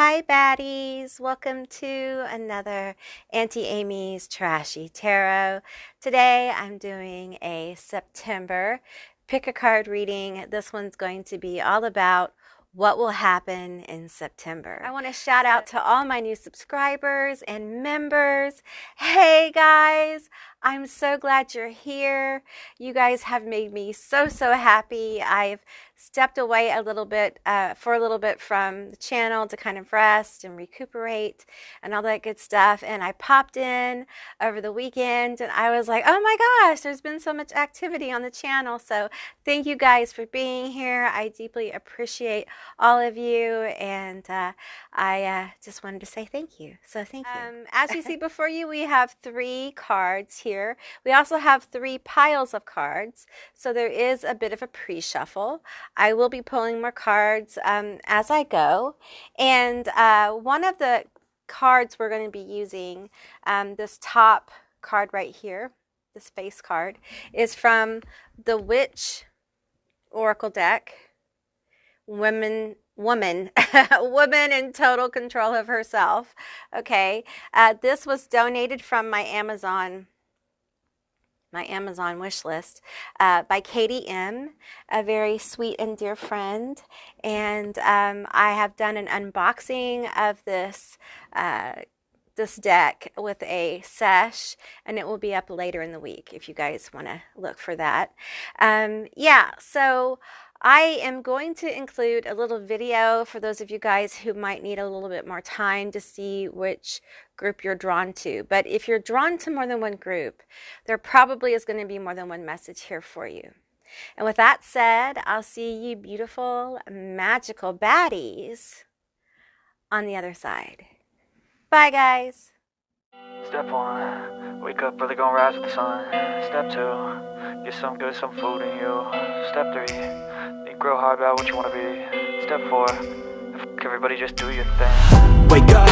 Hi, baddies. Welcome to another Auntie Amy's Trashy Tarot. Today I'm doing a September pick a card reading. This one's going to be all about what will happen in September. I want to shout out to all my new subscribers and members. Hey guys, I'm so glad you're here. You guys have made me so happy. I've stepped away a little bit for a little bit from the channel to kind of rest and recuperate and all that good stuff, and I popped in over the weekend and I was like, oh my gosh, there's been so much activity on the channel. So thank you guys for being here. I deeply appreciate all of you, and I just wanted to say thank you. So thank you. As you see before you, we have 3 cards here. We also have 3 piles of cards, so there is a bit of a pre-shuffle. I will be pulling more cards as I go, and one of the cards we're going to be using, this top card right here, this face card, is from the Witch Oracle deck. Woman woman in total control of herself. Okay, this was donated from my Amazon wish list by Katie M, a very sweet and dear friend, and I have done an unboxing of this deck with a sesh, and it will be up later in the week if you guys want to look for that. Yeah, so I am going to include a little video for those of you guys who might need a little bit more time to see which group you're drawn to. But if you're drawn to more than one group, there probably is going to be more than one message here for you. And with that said, I'll see you beautiful, magical baddies on the other side. Bye, guys. Step 1, wake up early, gonna rise with the sun. Step 2, get some food in you. Step 3, think real hard about what you wanna be. Step 4, fuck everybody, just do your thing. Wake up,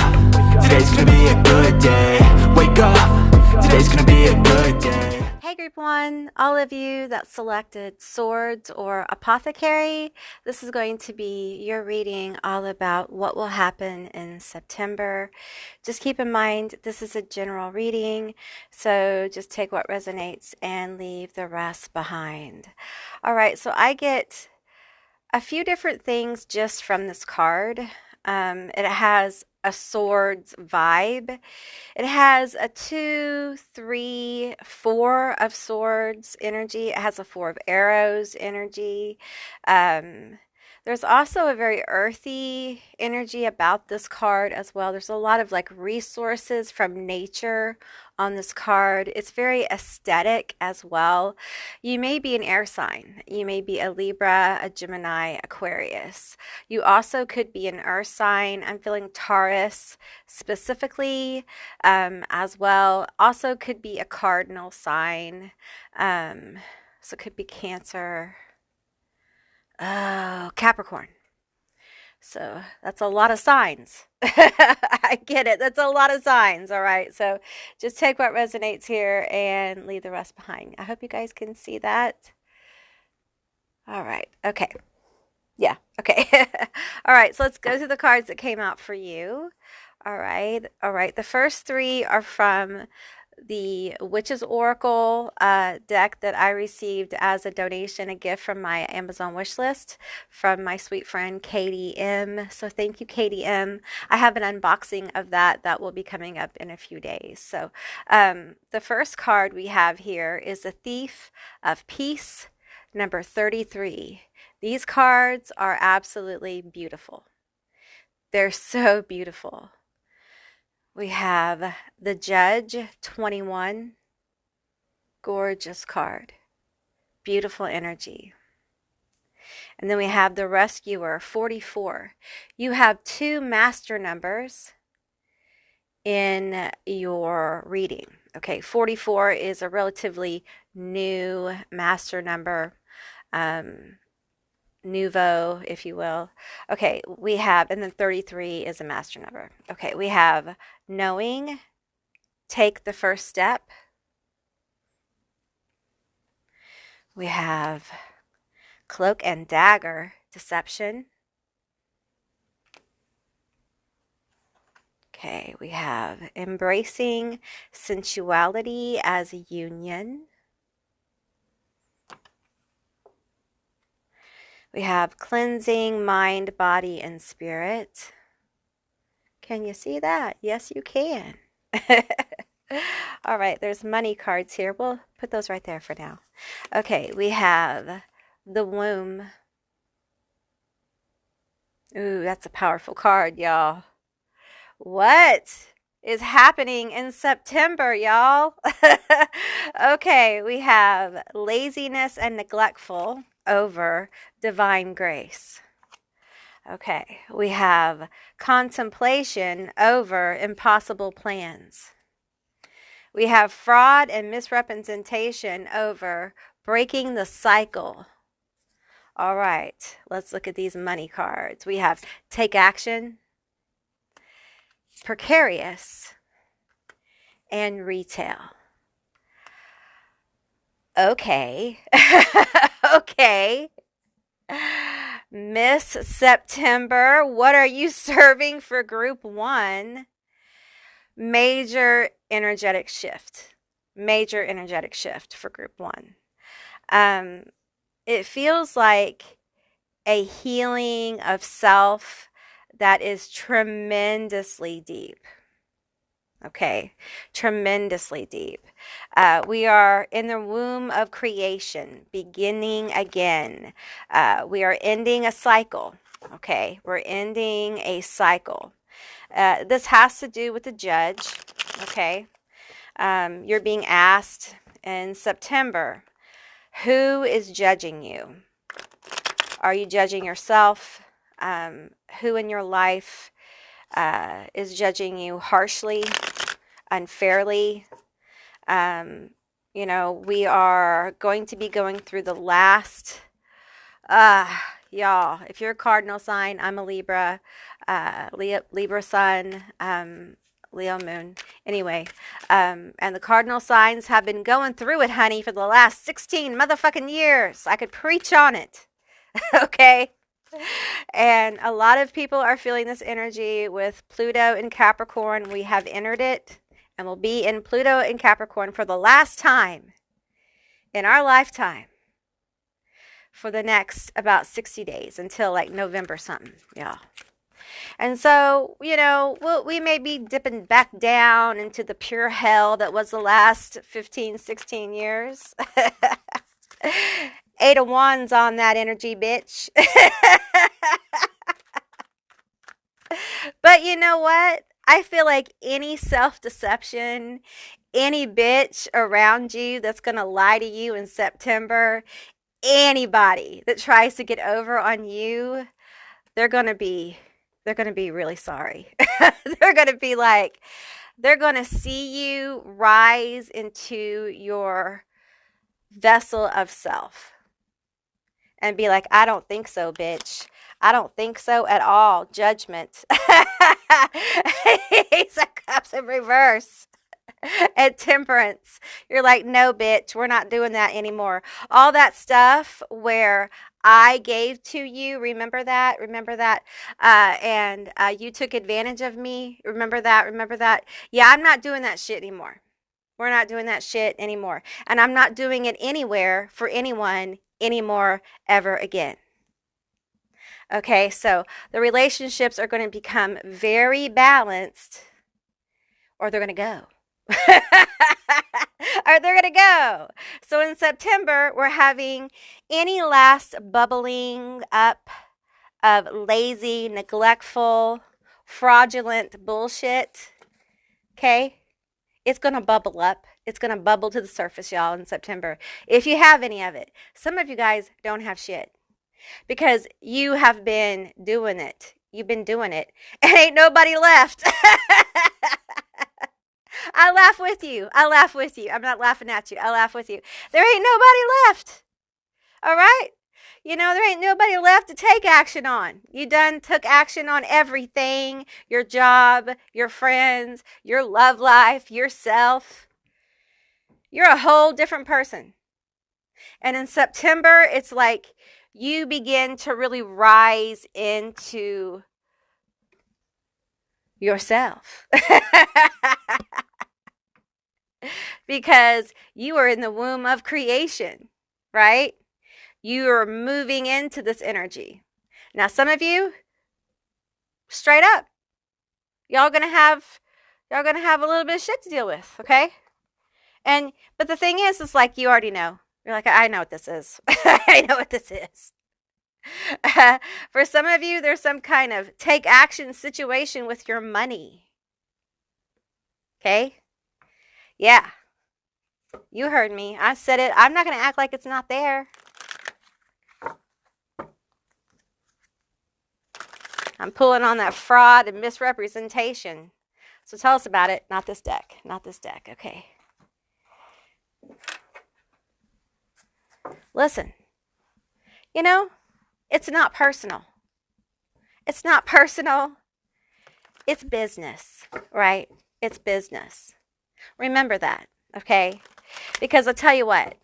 today's gonna be a good day. Wake up, today's gonna be a good day. Hey group 1, all of you that selected Swords or Apothecary, this is going to be your reading all about what will happen in September. Just keep in mind this is a general reading, so just take what resonates and leave the rest behind. Alright, so I get a few different things just from this card. It has a swords vibe. It has a 2, 3, 4 of swords energy. It has a 4 of arrows energy. There's also a very earthy energy about this card as well. There's a lot of like resources from nature on this card. It's very aesthetic as well. You may be an air sign. You may be a Libra, a Gemini, Aquarius. You also could be an earth sign. I'm feeling Taurus specifically as well. Also could be a cardinal sign. So it could be Cancer. Oh, Capricorn. So that's a lot of signs. I get it. That's a lot of signs. All right. So just take what resonates here and leave the rest behind. I hope you guys can see that. All right. Okay. Yeah. Okay. All right. So let's go through the cards that came out for you. All right. All right. The first 3 are from the Witch's Oracle deck that I received as a donation, a gift from my Amazon wish list from my sweet friend Katie M. So thank you, Katie M. I have an unboxing of that will be coming up in a few days. So the first card we have here is the Thief of Peace, number 33. These cards are absolutely beautiful. They're so beautiful. We have the Judge, 21. Gorgeous card. Beautiful energy. And then we have the Rescuer, 44. You have 2 master numbers in your reading. Okay, 44 is a relatively new master number. Nouveau, if you will. Okay, we have, and then 33 is a master number. Okay, we have knowing, take the first step. We have cloak and dagger, deception. Okay, we have embracing sensuality as a union. We have cleansing mind, body, and spirit. Can you see that? Yes, you can. All right, there's money cards here. We'll put those right there for now. Okay, we have the womb. Ooh, that's a powerful card, y'all. What is happening in September, y'all? Okay, we have laziness and neglectful over divine grace. Okay, we have contemplation over impossible plans. We have fraud and misrepresentation over breaking the cycle. All right, let's look at these money cards. We have take action, precarious, and retail. Okay. Okay. Miss September, what are you serving for group 1? Major energetic shift. Major energetic shift for group 1. It feels like a healing of self that is tremendously deep. Okay, tremendously deep. We are in the womb of creation, beginning again. We are ending a cycle. Okay, we're ending a cycle. This has to do with the judge. Okay, you're being asked in September, who is judging you? Are you judging yourself? Who in your life is judging you harshly, unfairly? We are going to be going through the last, y'all, if you're a cardinal sign, I'm a Libra, Libra sun, Leo moon. Anyway, and the cardinal signs have been going through it, honey, for the last 16 motherfucking years. I could preach on it. Okay. And a lot of people are feeling this energy with Pluto in Capricorn. We have entered it and will be in Pluto in Capricorn for the last time in our lifetime for the next about 60 days until like November something, y'all. And so, we may be dipping back down into the pure hell that was the last 15, 16 years. 8 of Wands on that energy, bitch. But you know what? I feel like any self-deception, any bitch around you that's going to lie to you in September, anybody that tries to get over on you, they're going to be really sorry. They're going to see you rise into your vessel of self and be like, I don't think so, bitch. I don't think so at all. Judgment. Ace of Cups in reverse. And Temperance. You're like, no, bitch, we're not doing that anymore. All that stuff where I gave to you, remember that? And you took advantage of me. Remember that? Yeah, I'm not doing that shit anymore. We're not doing that shit anymore. And I'm not doing it anywhere for anyone anymore ever again. Okay, so the relationships are going to become very balanced, or they're going to go. Or they're going to go. So in September, we're having any last bubbling up of lazy, neglectful, fraudulent bullshit. Okay? It's going to bubble up. It's going to bubble to the surface, y'all, in September. If you have any of it. Some of you guys don't have shit. Because you have been doing it. You've been doing it. And ain't nobody left. I laugh with you. I'm not laughing at you. I laugh with you. There ain't nobody left. All right? There ain't nobody left to take action on. You done took action on everything. Your job, your friends, your love life, yourself. You're a whole different person. And in September, it's like you begin to really rise into yourself. Because you are in the womb of creation, right? You are moving into this energy. Now, some of you, straight up, y'all gonna have a little bit of shit to deal with, okay? But the thing is like you already know. You're like, I know what this is. I know what this is. For some of you, there's some kind of take action situation with your money. Okay? Yeah. You heard me. I said it. I'm not going to act like it's not there. I'm pulling on that fraud and misrepresentation. So tell us about it. Not this deck. Not this deck. Okay. Listen. You know, it's not personal. It's not personal. It's business, right? It's business. Remember that, okay? Because I'll tell you what.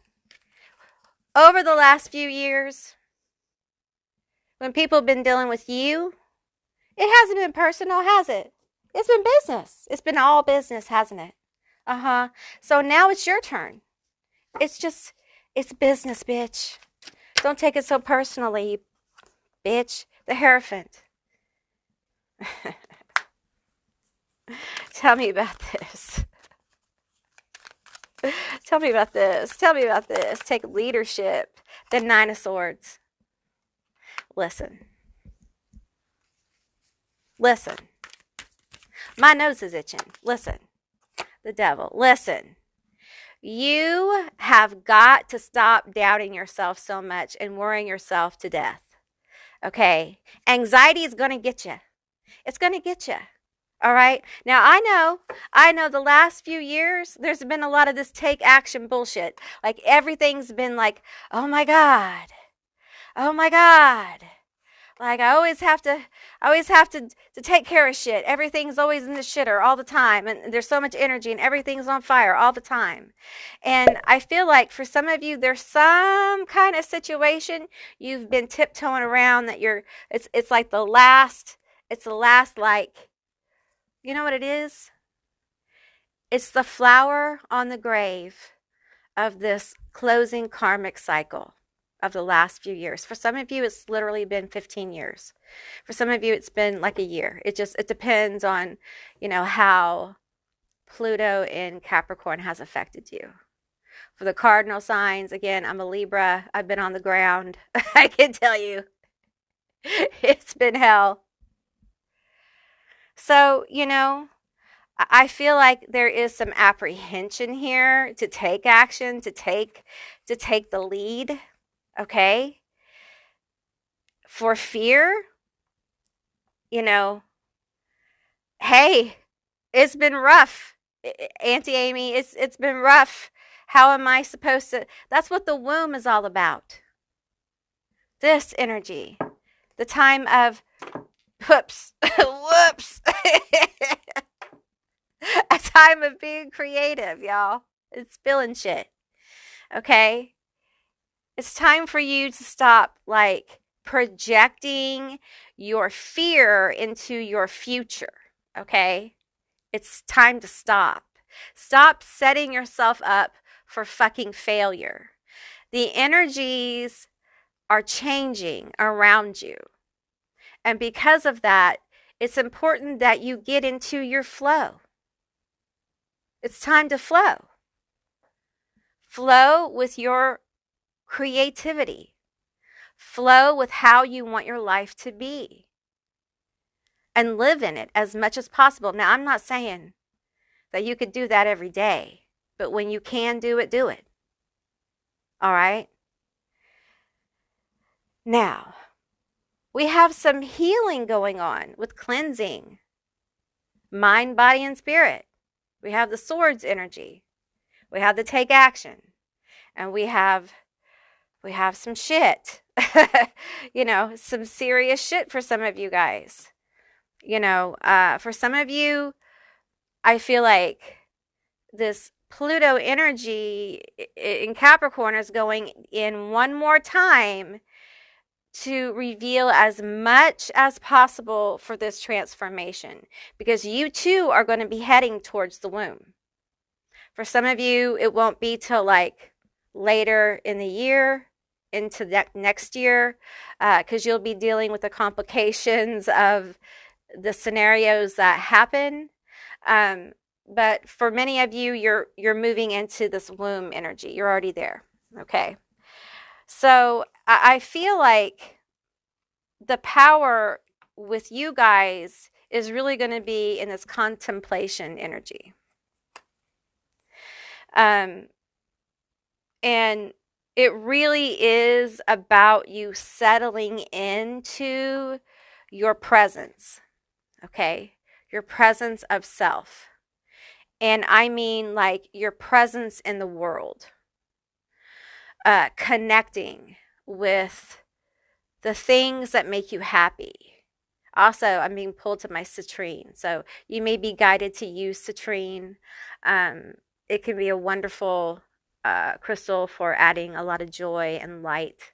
Over the last few years, when people have been dealing with you, it hasn't been personal, has it? It's been business. It's been all business, hasn't it? Uh-huh. So now it's your turn. It's business, bitch. Don't take it so personally, bitch. The Hierophant. Tell me about this. Tell me about this. Tell me about this. Take leadership. The Nine of Swords. Listen. Listen. My nose is itching. Listen. The devil. Listen. You have got to stop doubting yourself so much and worrying yourself to death. Okay? Anxiety is going to get you. It's going to get you. All right? Now, I know the last few years, there's been a lot of this take action bullshit. Like, everything's been like, oh my God. Oh my God. Like, I always have to take care of shit. Everything's always in the shitter all the time. And there's so much energy and everything's on fire all the time. And I feel like for some of you, there's some kind of situation you've been tiptoeing around that it's like the last, like, you know what it is? It's the flower on the grave of this closing karmic cycle of the last few years. For some of you, it's literally been 15 years. For some of you, it's been like a year. It depends on, how Pluto in Capricorn has affected you. For the cardinal signs, again, I'm a Libra. I've been on the ground. I can tell you, it's been hell. So, I feel like there is some apprehension here to take action, to take the lead, okay? For fear, hey, it's been rough. Auntie Amy, it's been rough. How am I supposed to? That's what the womb is all about. This energy, the time of whoops, whoops. A time of being creative, y'all. It's spilling shit. Okay? It's time for you to stop, like, projecting your fear into your future. Okay? It's time to stop. Stop setting yourself up for fucking failure. The energies are changing around you. And because of that, it's important that you get into your flow. It's time to flow. Flow with your creativity. Flow with how you want your life to be. And live in it as much as possible. Now, I'm not saying that you could do that every day, but when you can do it, do it. All right? Now, we have some healing going on with cleansing. Mind, body, and spirit. We have the swords energy. We have the take action. And we have some shit. Some serious shit for some of you guys. For some of you, I feel like this Pluto energy in Capricorn is going in one more time to reveal as much as possible for this transformation, because you too are going to be heading towards the womb. For some of you, it won't be till like later in the year, into that next year, because you'll be dealing with the complications of the scenarios that happen. But for many of you, you're moving into this womb energy. You're already there. Okay. So I feel like the power with you guys is really going to be in this contemplation energy. And it really is about you settling into your presence, okay? Your presence of self. And I mean like your presence in the world. Connecting with the things that make you happy. Also, I'm being pulled to my citrine. So you may be guided to use citrine. It can be a wonderful crystal for adding a lot of joy and light.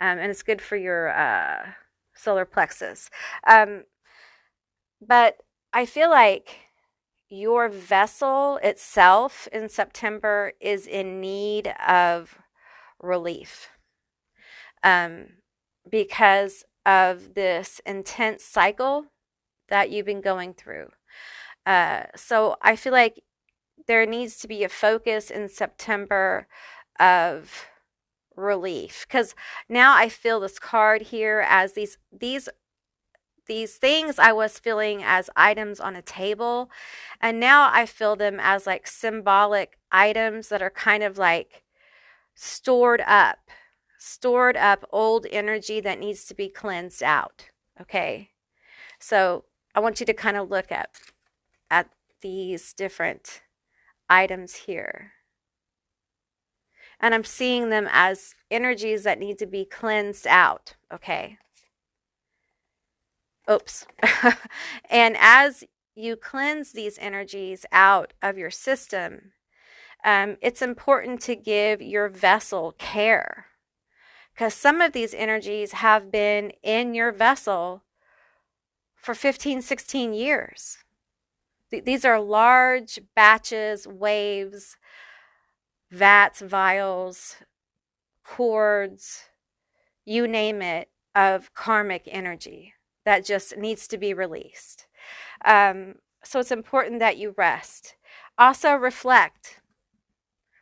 And it's good for your solar plexus. But I feel like your vessel itself in September is in need of relief. Because of this intense cycle that you've been going through. So I feel like there needs to be a focus in September of relief, because now I feel this card here as these things I was feeling as items on a table, and now I feel them as like symbolic items that are kind of like stored up old energy that needs to be cleansed out. Okay. So I want you to kind of look at these different items here. And I'm seeing them as energies that need to be cleansed out. Okay. Oops. And as you cleanse these energies out of your system, it's important to give your vessel care, because some of these energies have been in your vessel for 15, 16 years. These are large batches, waves, vats, vials, cords, you name it, of karmic energy that just needs to be released. So it's important that you rest. Also reflect.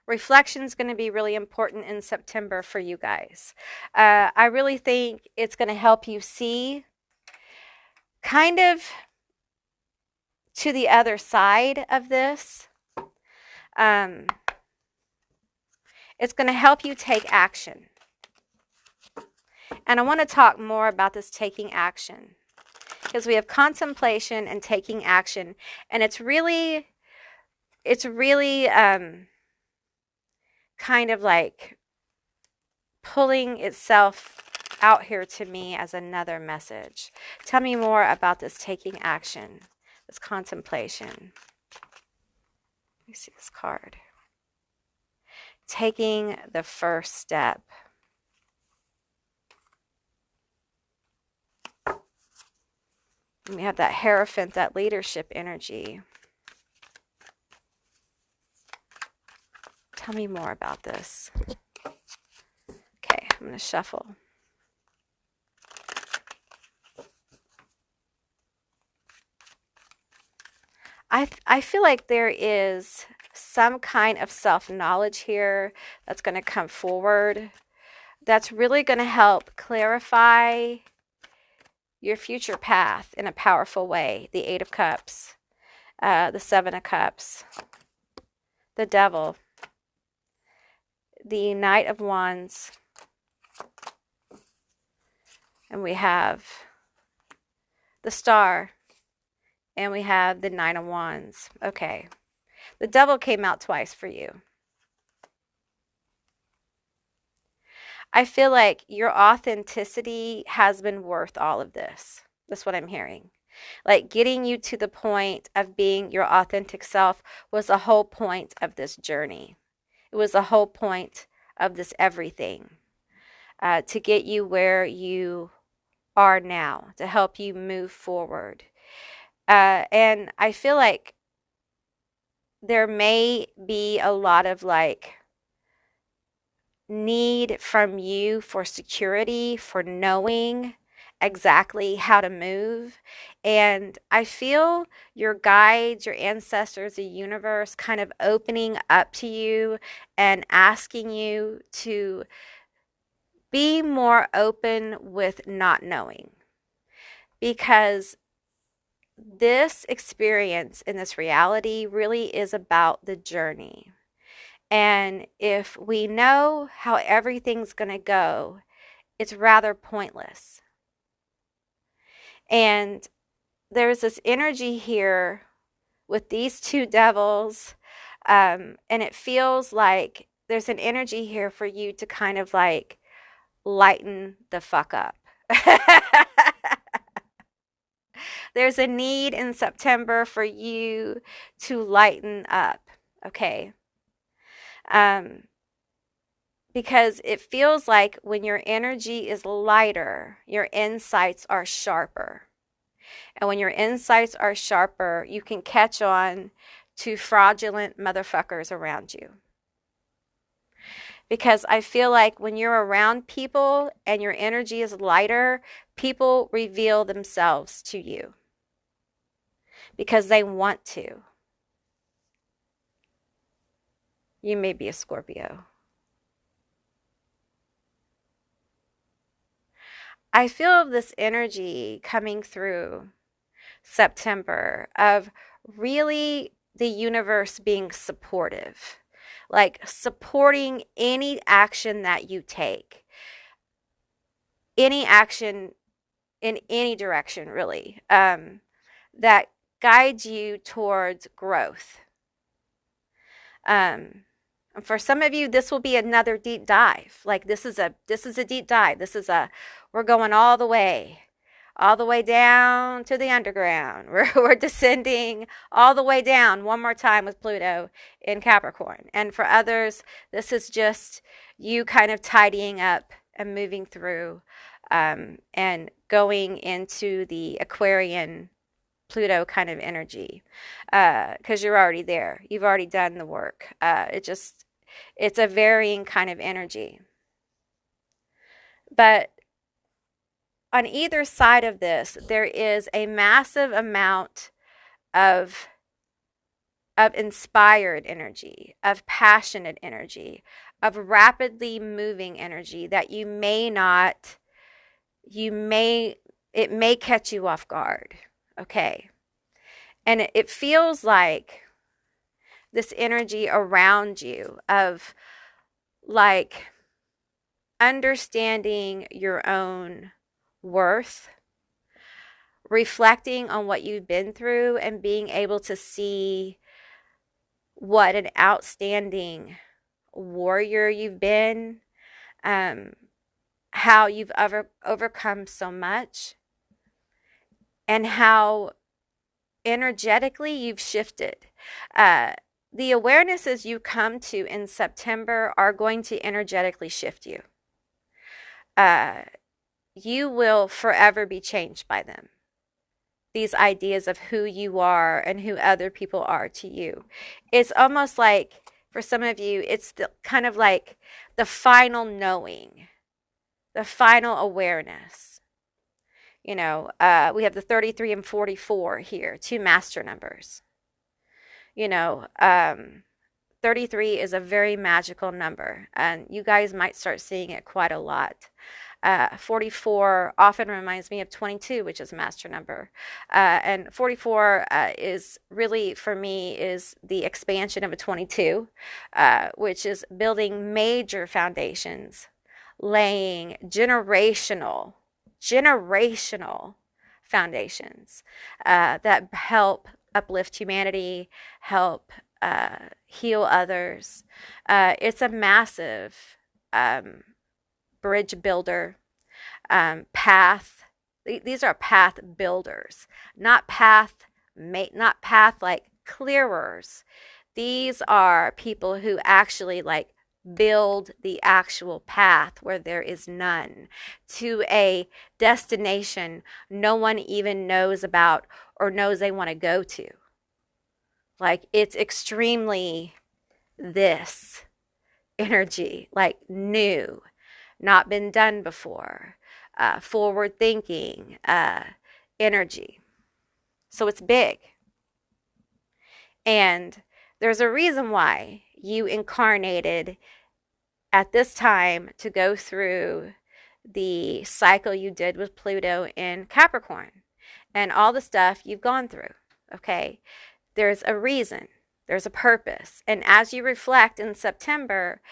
Reflection is going to be really important in September for you guys. I really think it's going to help you see kind of to the other side of this. It's going to help you take action. And I want to talk more about this taking action, because we have contemplation and taking action. And it's really kind of like pulling itself out here to me as another message. Tell me more about this taking action, this contemplation. Let me see this card. Taking the first step. And we have that Hierophant, that leadership energy. Tell me more about this. Okay, I'm going to shuffle. I feel like there is some kind of self-knowledge here that's going to come forward that's really going to help clarify your future path in a powerful way. The Eight of Cups, the Seven of Cups, the Devil, the Knight of Wands, and we have the Star, and we have the Nine of Wands. Okay. The Devil came out twice for you. I feel like your authenticity has been worth all of this. That's what I'm hearing. Like getting you to the point of being your authentic self was the whole point of this journey. It was the whole point of this everything. to get you where you are now, to help you move forward. And I feel like there may be a lot of like need from you for security, for knowing exactly how to move. And I feel your guides, your ancestors, the universe kind of opening up to you and asking you to be more open with not knowing. Because this experience in this reality really is about the journey. And if we know how everything's going to go, it's rather pointless. And there's this energy here with these two devils, and it feels like there's an energy here for you to kind of like lighten the fuck up. There's a need in September for you to lighten up, okay? Because it feels like when your energy is lighter, your insights are sharper. And when your insights are sharper, you can catch on to fraudulent motherfuckers around you. Because I feel like when you're around people and your energy is lighter, people reveal themselves to you because they want to. You may be a Scorpio. I feel this energy coming through September of really the universe being supportive, like supporting any action that you take, any action in any direction, really, that guides you towards growth. For some of you, this will be another deep dive. Like this is a deep dive. We're going all the way down to the underground. We're descending all the way down one more time with Pluto in Capricorn. And for others, this is just you kind of tidying up and moving through, and going into the Aquarian Pluto kind of energy, because you're already there. You've already done the work. It's a varying kind of energy. But on either side of this, there is a massive amount of inspired energy, of passionate energy, of rapidly moving energy that it may catch you off guard. Okay. And it feels like this energy around you of like understanding your own worth, reflecting on what you've been through, and being able to see what an outstanding warrior you've been, how you've overcome so much, and how energetically you've shifted. The awarenesses you come to in September are going to energetically shift you. You will forever be changed by them. These ideas of who you are and who other people are to you. It's almost like, for some of you, it's kind of like the final knowing, the final awareness. We have the 33 and 44 here, two master numbers. 33 is a very magical number, and you guys might start seeing it quite a lot. 44 often reminds me of 22, which is a master number. And 44 is really, for me, is the expansion of a 22, which is building major foundations, laying generational foundations that help uplift humanity, help heal others. It's a massive bridge builder, path. These are path builders, not path like clearers. These are people who actually like build the actual path where there is none, to a destination no one even knows about or knows they want to go to. Like, it's extremely this energy, like new, not been done before, forward thinking energy. So it's big. And there's a reason why you incarnated at this time to go through the cycle you did with Pluto in Capricorn and all the stuff you've gone through. Okay. There's a reason, there's a purpose. And as you reflect in September,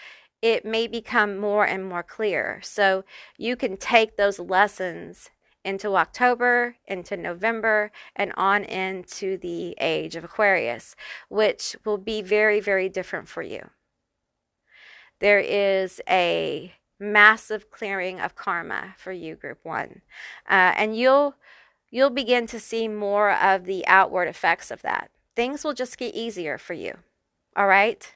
it may become more and more clear. So you can take those lessons into October, into November, and on into the age of Aquarius, which will be very, very different for you. There is a massive clearing of karma for you, Group 1. And you'll begin to see more of the outward effects of that. Things will just get easier for you. All right?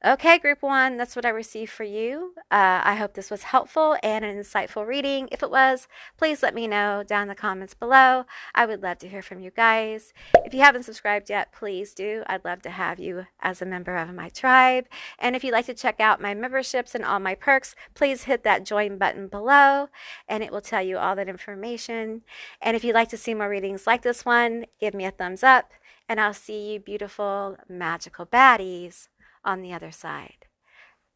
Okay, Group 1, that's what I received for you. I hope this was helpful and an insightful reading. If it was, please let me know down in the comments below. I would love to hear from you guys. If you haven't subscribed yet, please do. I'd love to have you as a member of my tribe. And if you'd like to check out my memberships and all my perks, please hit that join button below, and it will tell you all that information. And if you'd like to see more readings like this one, give me a thumbs up, and I'll see you beautiful, magical baddies on the other side.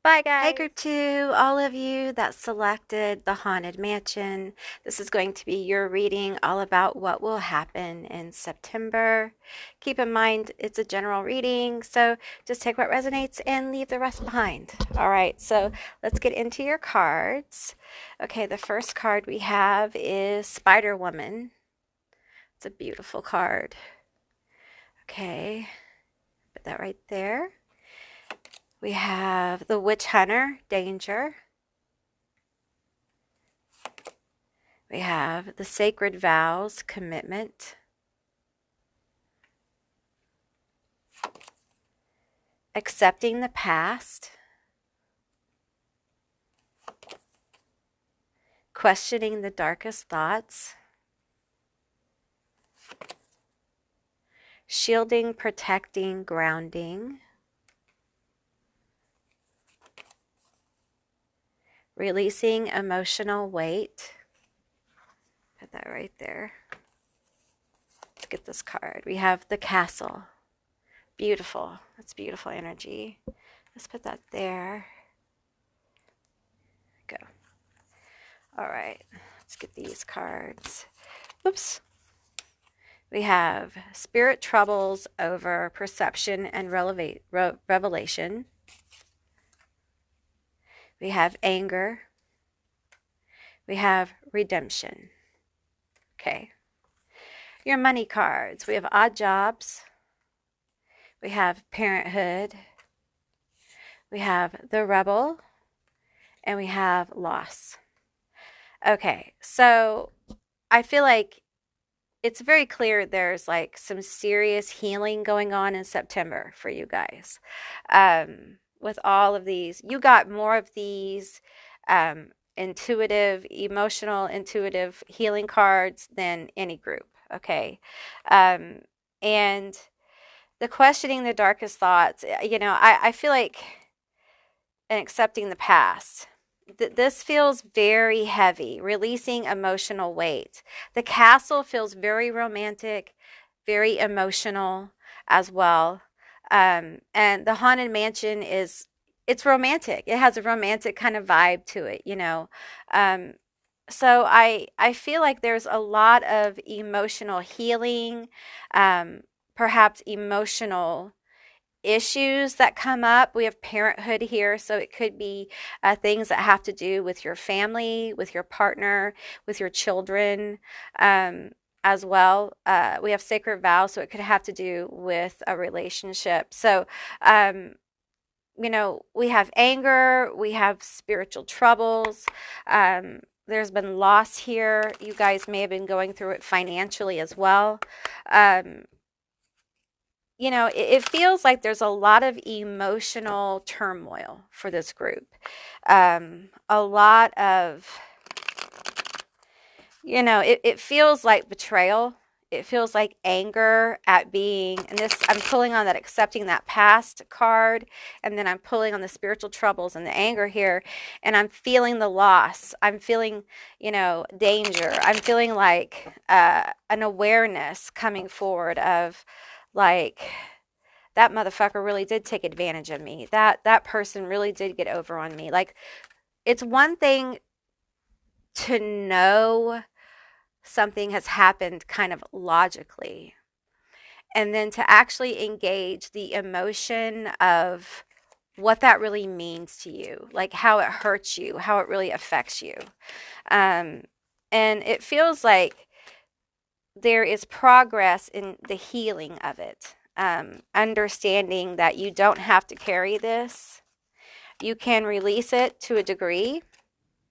Bye, guys. Hey, Group 2, all of you that selected the Haunted Mansion. This is going to be your reading all about what will happen in September. Keep in mind, it's a general reading, so just take what resonates and leave the rest behind. All right, so let's get into your cards. Okay, the first card we have is Spider Woman. It's a beautiful card. Okay, put that right there. We have the Witch Hunter, Danger. We have the Sacred Vows, Commitment. Accepting the Past. Questioning the Darkest Thoughts. Shielding, Protecting, Grounding. Releasing emotional weight. Put that right there. Let's get this card. We have the Castle. Beautiful. That's beautiful energy. Let's put that there. Go. All right. Let's get these cards. Oops. We have Spirit Troubles over Perception and Revelation. We have Anger. We have Redemption. Okay. Your money cards. We have Odd Jobs. We have Parenthood. We have The Rebel. And we have Loss. Okay, so I feel like it's very clear there's like some serious healing going on in September for you guys. With all of these, you got more of these emotional, intuitive healing cards than any group. Okay. And the questioning the darkest thoughts, I feel like, and accepting the past. This feels very heavy, releasing emotional weight. The Castle feels very romantic, very emotional as well. And the Haunted Mansion it's romantic. It has a romantic kind of vibe to it, So I feel like there's a lot of emotional healing, perhaps emotional issues that come up. We have parenthood here, so it could be things that have to do with your family, with your partner, with your children. As well. We have sacred vows, so it could have to do with a relationship. So, we have anger, we have spiritual troubles. There's been loss here. You guys may have been going through it financially as well. you know, it feels like there's a lot of emotional turmoil for this group. A lot of, you know, it feels like betrayal. It feels like anger at being, and this, I'm pulling on that accepting that past card, and then I'm pulling on the spiritual troubles and the anger here, and I'm feeling the loss. I'm feeling, you know, danger. I'm feeling like an awareness coming forward of like, that motherfucker really did take advantage of me. That person really did get over on me. Like, it's one thing to know something has happened kind of logically, and then to actually engage the emotion of what that really means to you, like how it hurts you, how it really affects you. And it feels like there is progress in the healing of it. Understanding that you don't have to carry this. You can release it to a degree,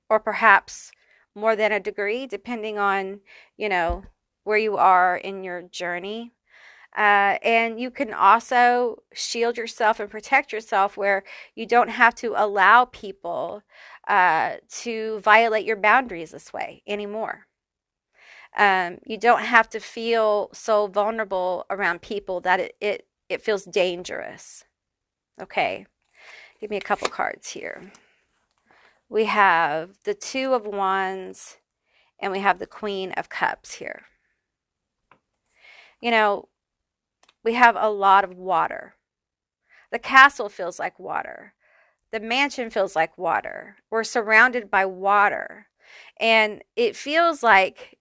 or perhaps more than a degree, depending on, you know, where you are in your journey. And you can also shield yourself and protect yourself where you don't have to allow people to violate your boundaries this way anymore. You don't have to feel so vulnerable around people that it feels dangerous. Okay, give me a couple cards here. We have the Two of Wands and we have the Queen of Cups here. You know, we have a lot of water. The castle feels like water. The mansion feels like water. We're surrounded by water. And it feels like,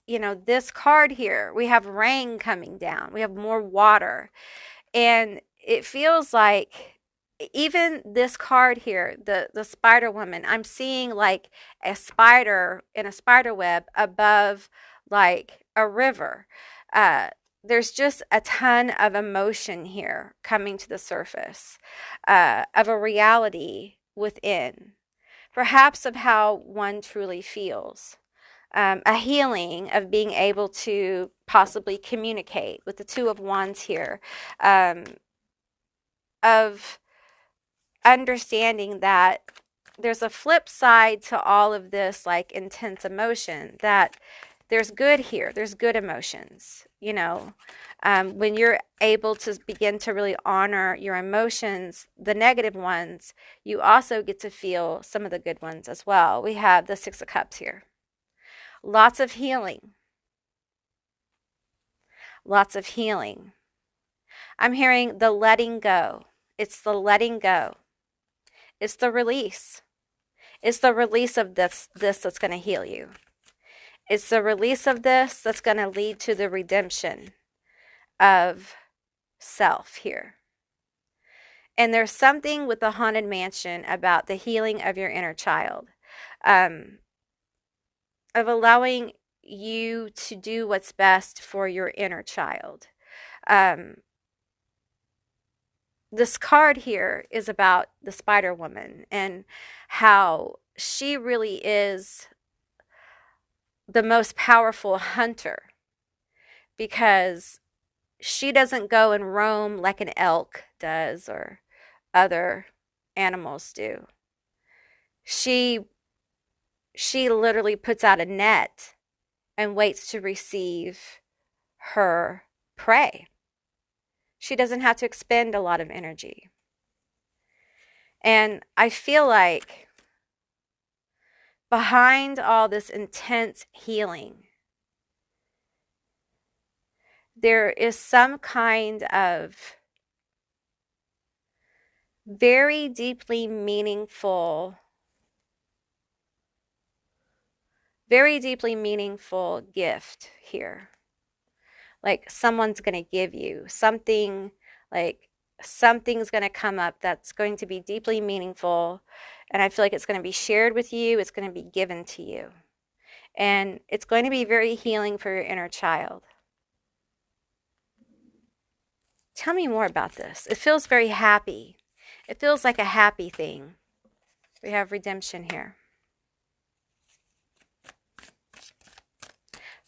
you know, this card here, we have rain coming down. We have more water. And it feels like even this card here, the Spider Woman, I'm seeing like a spider in a spider web above like a river. There's just a ton of emotion here coming to the surface, of a reality within, perhaps of how one truly feels. A healing of being able to possibly communicate with the Two of Wands here, of understanding that there's a flip side to all of this like intense emotion, that there's good here, there's good emotions, you know. When you're able to begin to really honor your emotions, the negative ones, you also get to feel some of the good ones as well. We have the Six of Cups here. Lots of healing. Lots of healing. I'm hearing the letting go. It's the letting go. It's the release. It's the release of this that's going to heal you. It's the release of this that's going to lead to the redemption of self here. And there's something with the Haunted Mansion about the healing of your inner child, of allowing you to do what's best for your inner child. This card here is about the Spider Woman and how she really is the most powerful hunter, because she doesn't go and roam like an elk does or other animals do. She literally puts out a net and waits to receive her prey. She doesn't have to expend a lot of energy. And I feel like behind all this intense healing, there is some kind of very deeply meaningful gift here. Like someone's going to give you something, like something's going to come up that's going to be deeply meaningful. And I feel like it's going to be shared with you. It's going to be given to you. And it's going to be very healing for your inner child. Tell me more about this. It feels very happy. It feels like a happy thing. We have redemption here.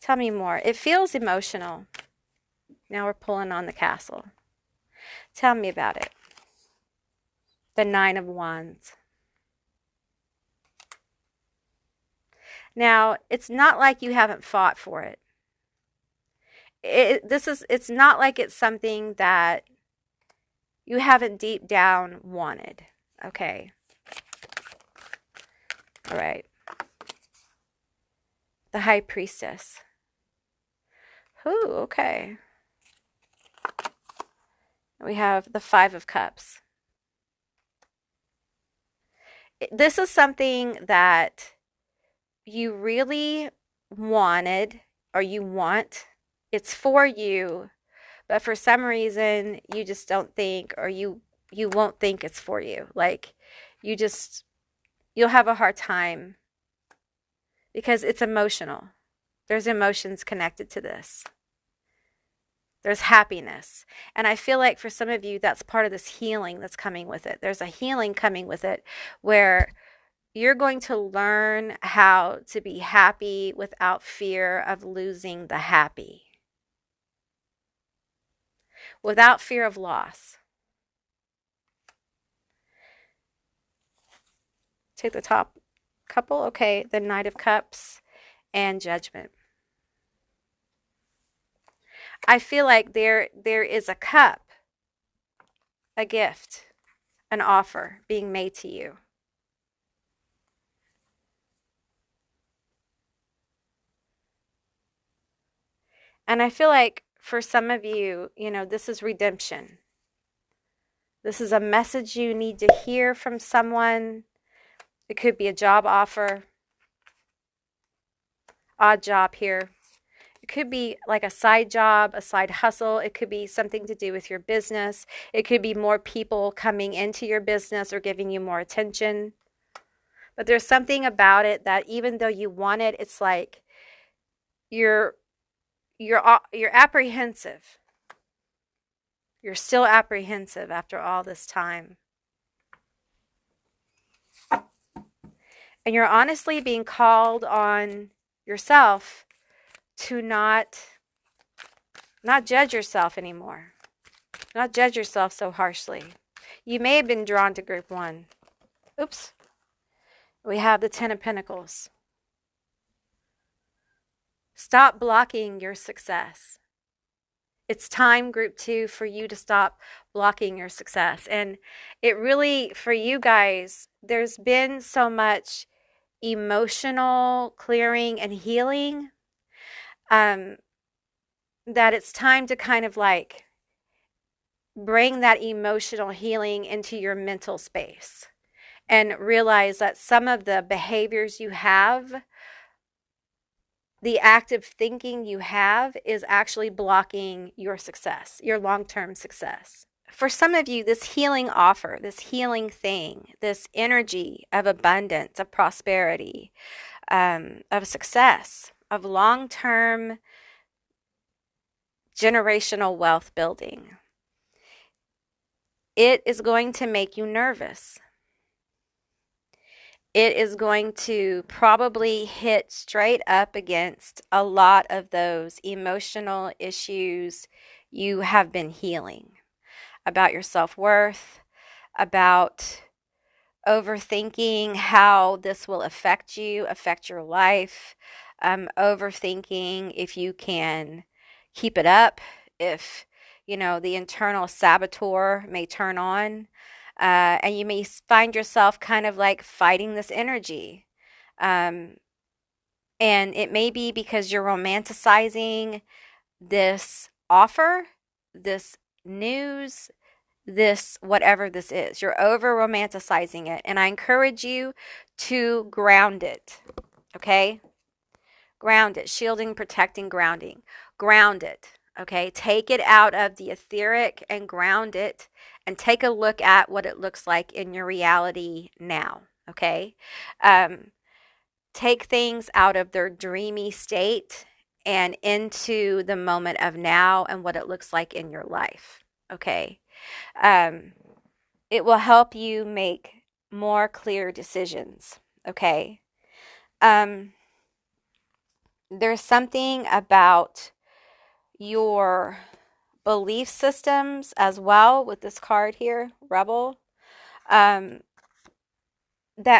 Tell me more. It feels emotional. Now we're pulling on the castle. Tell me about it. The Nine of Wands. Now, it's not like you haven't fought for it. It's not like it's something that you haven't deep down wanted. Okay. All right. The High Priestess. Ooh, okay. We have the Five of Cups. This is something that you really wanted, or you want. It's for you, but for some reason you just don't think, or you won't think it's for you. Like you'll have a hard time because it's emotional. There's emotions connected to this. There's happiness. And I feel like for some of you, that's part of this healing that's coming with it. There's a healing coming with it where you're going to learn how to be happy without fear of losing the happy, without fear of loss. Take the top couple. Okay, the Knight of Cups and Judgment. I feel like there is a cup, a gift, an offer being made to you. And I feel like for some of you, this is redemption. This is a message you need to hear from someone. It could be a job offer, odd job here. It could be like a side job, a side hustle. It could be something to do with your business. It could be more people coming into your business or giving you more attention. But there's something about it that even though you want it, it's like you're apprehensive. You're still apprehensive after all this time. And you're honestly being called on yourself to not judge yourself anymore. Not judge yourself so harshly. You may have been drawn to group 1. Oops. We have the Ten of Pentacles. Stop blocking your success. It's time, group 2, for you to stop blocking your success. And it really, for you guys, there's been so much emotional clearing and healing that it's time to kind of like bring that emotional healing into your mental space and realize that some of the behaviors you have, the active thinking you have, is actually blocking your success, your long-term success. For some of you, this healing offer, this healing thing, this energy of abundance, of prosperity, of success, of long-term generational wealth building, it is going to make you nervous. It is going to probably hit straight up against a lot of those emotional issues you have been healing about your self-worth, about overthinking how this will affect you, affect your life, overthinking if you can keep it up, if, the internal saboteur may turn on. And you may find yourself kind of like fighting this energy. And it may be because you're romanticizing this offer, this news, this whatever this is. You're over romanticizing it. And I encourage you to ground it. Okay? Ground it. Shielding, protecting, grounding. Ground it. Okay? Take it out of the etheric and ground it. And take a look at what it looks like in your reality now, okay? Take things out of their dreamy state and into the moment of now and what it looks like in your life, okay? It will help you make more clear decisions, okay? There's something about your belief systems as well with this card here, Rebel, that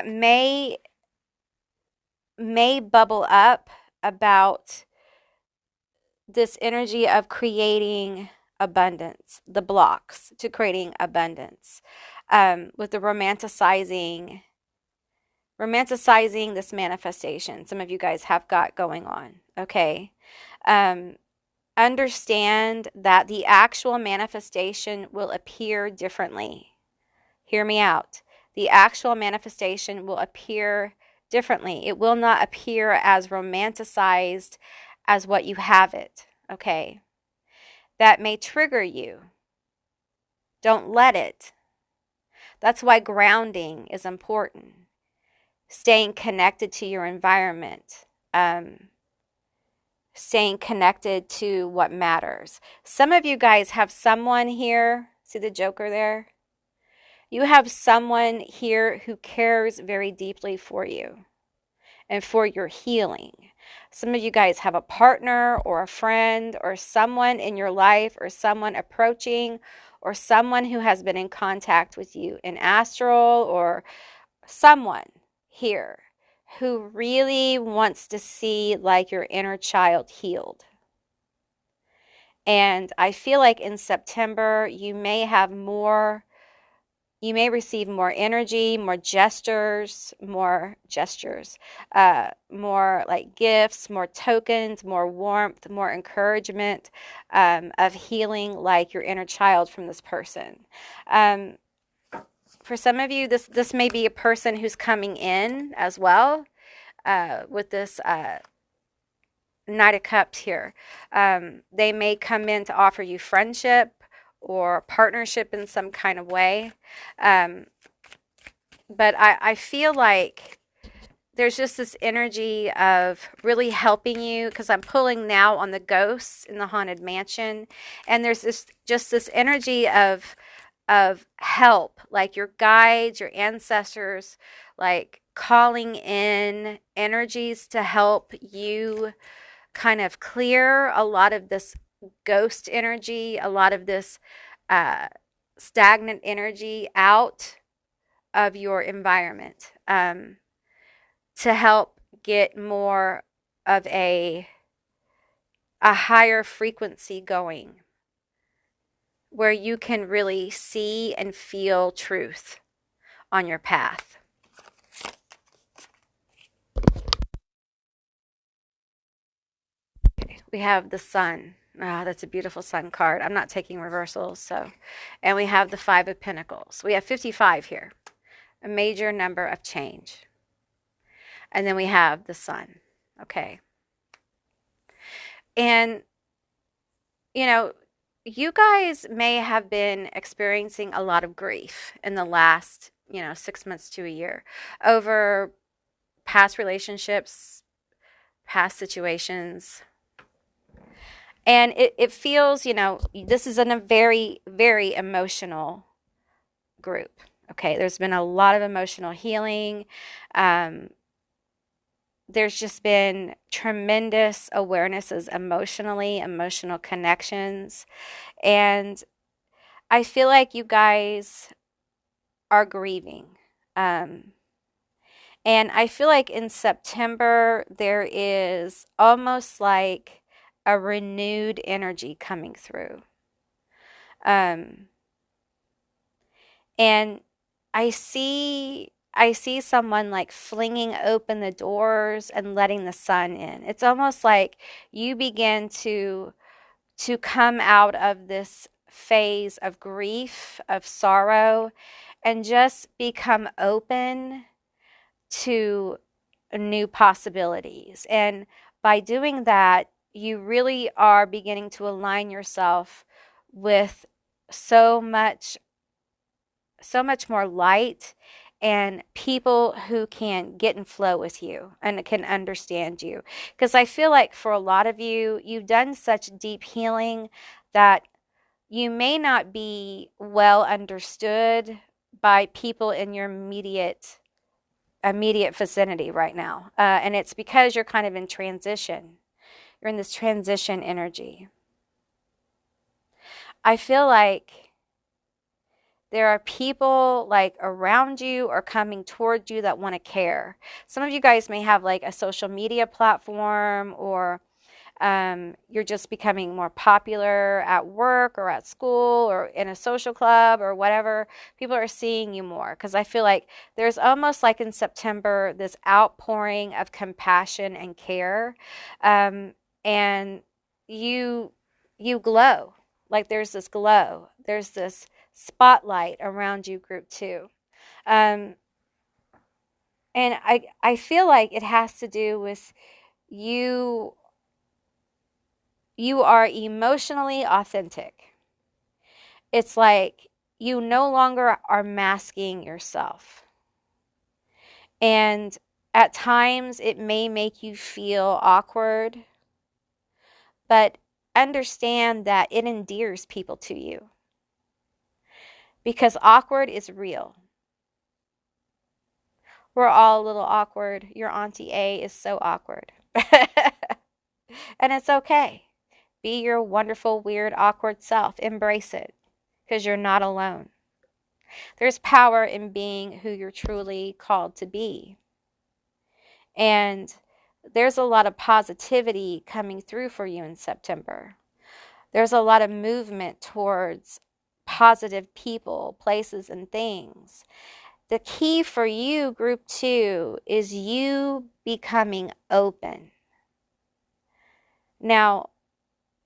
may bubble up about this energy of creating abundance, the blocks to creating abundance, with the romanticizing this manifestation some of you guys have got going on, okay? Understand that the actual manifestation will appear differently. Hear me out. The actual manifestation will appear differently. It will not appear as romanticized as what you have it, okay? That may trigger you. Don't let it. That's why grounding is important. Staying connected to your environment. Staying connected to what matters. Some of you guys have someone here. See the Joker there? You have someone here who cares very deeply for you and for your healing. Some of you guys have a partner or a friend or someone in your life or someone approaching or someone who has been in contact with you in astral, or someone here who really wants to see like your inner child healed. And I feel like in September you may receive more energy, more gestures, more like gifts, more tokens, more warmth, more encouragement, of healing like your inner child from this person. For some of you, this may be a person who's coming in as well, with this Knight of Cups here. They may come in to offer you friendship or partnership in some kind of way. But I feel like there's just this energy of really helping you, because I'm pulling now on the ghosts in the haunted mansion, and there's this energy of help, like your guides, your ancestors, like calling in energies to help you kind of clear a lot of this ghost energy, a lot of this stagnant energy out of your environment, to help get more of a higher frequency going, where you can really see and feel truth on your path. Okay, we have the Sun. That's a beautiful Sun card. I'm not taking reversals, so. And we have the Five of Pentacles. We have 55 here, a major number of change. And then we have the Sun. Okay. And, you know, you guys may have been experiencing a lot of grief in the last, 6 months to a year over past relationships, past situations. And it feels, this is in a very, very emotional group. Okay, there's been a lot of emotional healing. There's just been tremendous awarenesses emotionally, emotional connections. And I feel like you guys are grieving. And I feel like in September, there is almost like a renewed energy coming through. And I see someone like flinging open the doors and letting the sun in. It's almost like you begin to come out of this phase of grief, of sorrow, and just become open to new possibilities. And by doing that, you really are beginning to align yourself with so much more light and people who can get in flow with you and can understand you. Because I feel like for a lot of you, you've done such deep healing that you may not be well understood by people in your immediate vicinity right now. And it's because you're kind of in transition. You're in this transition energy. I feel like there are people like around you or coming towards you that want to care. Some of you guys may have like a social media platform, or you're just becoming more popular at work or at school or in a social club or whatever. People are seeing you more, because I feel like there's almost like in September this outpouring of compassion and care, and you you glow. Like there's this glow, there's this spotlight around you, group two. um, and I feel like it has to do with you. You are emotionally authentic. It's like you no longer are masking yourself. And at times it may make you feel awkward, but understand that it endears people to you, because awkward is real. We're all a little awkward. Your Auntie A is so awkward. And it's okay. Be your wonderful, weird, awkward self. Embrace it, because you're not alone. There's power in being who you're truly called to be. And there's a lot of positivity coming through for you in September. There's a lot of movement towards positive people, places, and things. The key for you, group two, is you becoming open. Now,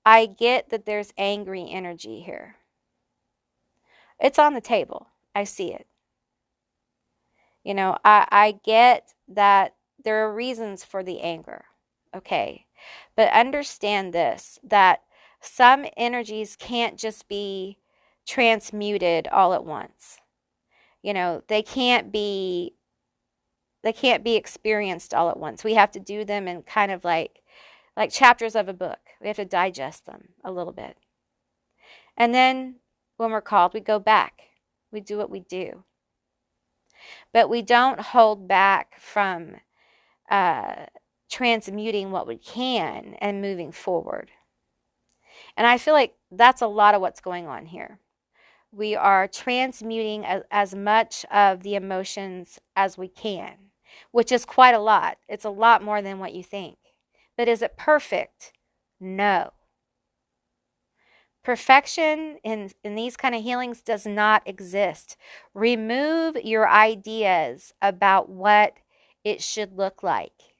I get that there's angry energy here. It's on the table. I see it. You know, I get that there are reasons for the anger. Okay. But understand this, that some energies can't just be transmuted all at once. You know, they can't be experienced all at once. We have to do them in kind of like chapters of a book. We have to digest them a little bit. And then when we're called, we go back. We do what we do. But we don't hold back from transmuting what we can and moving forward. And I feel like that's a lot of what's going on here. We are transmuting as much of the emotions as we can, which is quite a lot. It's a lot more than what you think. But is it perfect? No. Perfection in these kind of healings does not exist. Remove your ideas about what it should look like.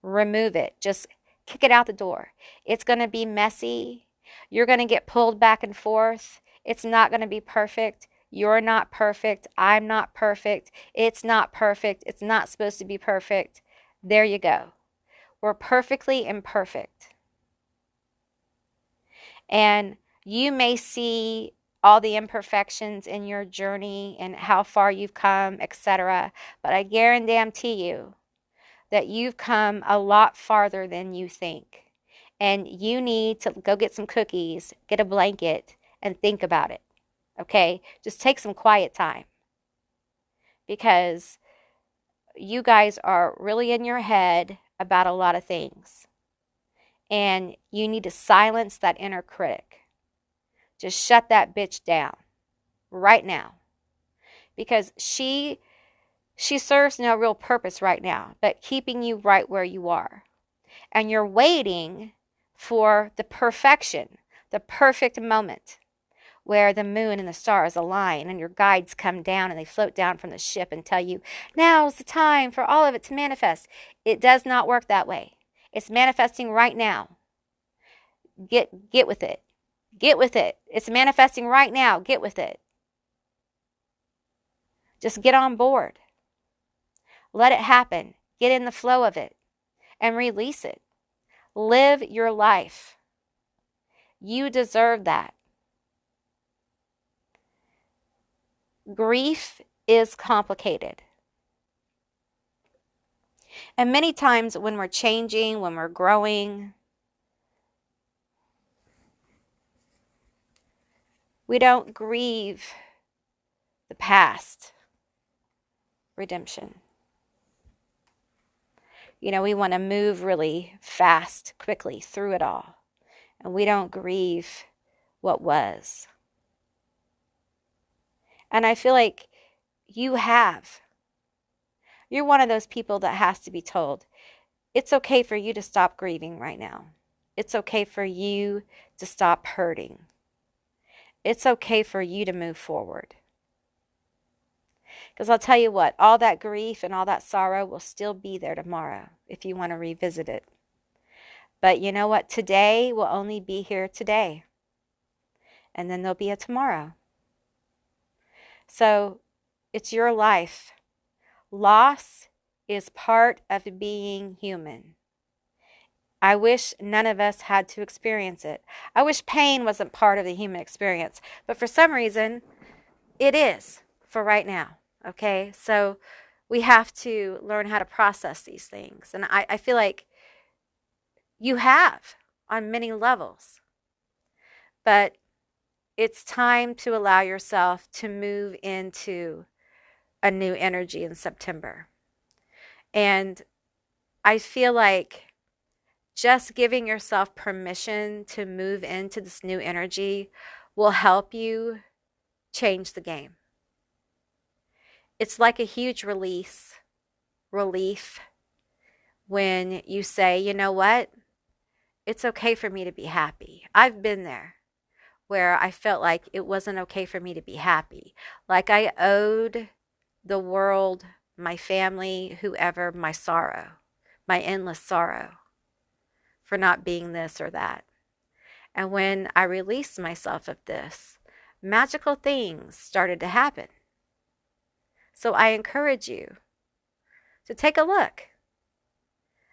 Remove it. Just kick it out the door. It's going to be messy. You're going to get pulled back and forth. It's not going to be perfect. You're not perfect. I'm not perfect. It's not perfect. It's not supposed to be perfect. There you go. We're perfectly imperfect. And you may see all the imperfections in your journey and how far you've come, etc. But I guarantee you that you've come a lot farther than you think. And you need to go get some cookies, get a blanket, and think about it. Okay? Just take some quiet time. Because you guys are really in your head about a lot of things. And you need to silence that inner critic. Just shut that bitch down right now, because she serves no real purpose right now but keeping you right where you are. And you're waiting for the perfection, the perfect moment where the moon and the stars align and your guides come down and they float down from the ship and tell you, now's the time for all of it to manifest. It does not work that way. It's manifesting right now. Get with it. Get with it. It's manifesting right now. Get with it. Just get on board. Let it happen. Get in the flow of it and release it. Live your life. You deserve that. Grief is complicated. And many times when we're changing, when we're growing, we don't grieve the past. Redemption. You know, we want to move really fast, quickly through it all. And we don't grieve what was. And I feel like you have. You're one of those people that has to be told, it's okay for you to stop grieving right now. It's okay for you to stop hurting. It's okay for you to move forward. Because I'll tell you what, all that grief and all that sorrow will still be there tomorrow if you want to revisit it. But you know what? Today will only be here today. And then there'll be a tomorrow. So it's your life. Loss is part of being human. I wish none of us had to experience it. I wish pain wasn't part of the human experience. But for some reason, it is for right now. Okay? So we have to learn how to process these things. And I feel like you have on many levels. But it's time to allow yourself to move into a new energy in September. And I feel like just giving yourself permission to move into this new energy will help you change the game. It's like a huge relief when you say, you know what? It's okay for me to be happy. I've been there where I felt like it wasn't okay for me to be happy. Like I owed the world, my family, whoever, my sorrow, my endless sorrow for not being this or that. And when I released myself of this, magical things started to happen. So I encourage you to take a look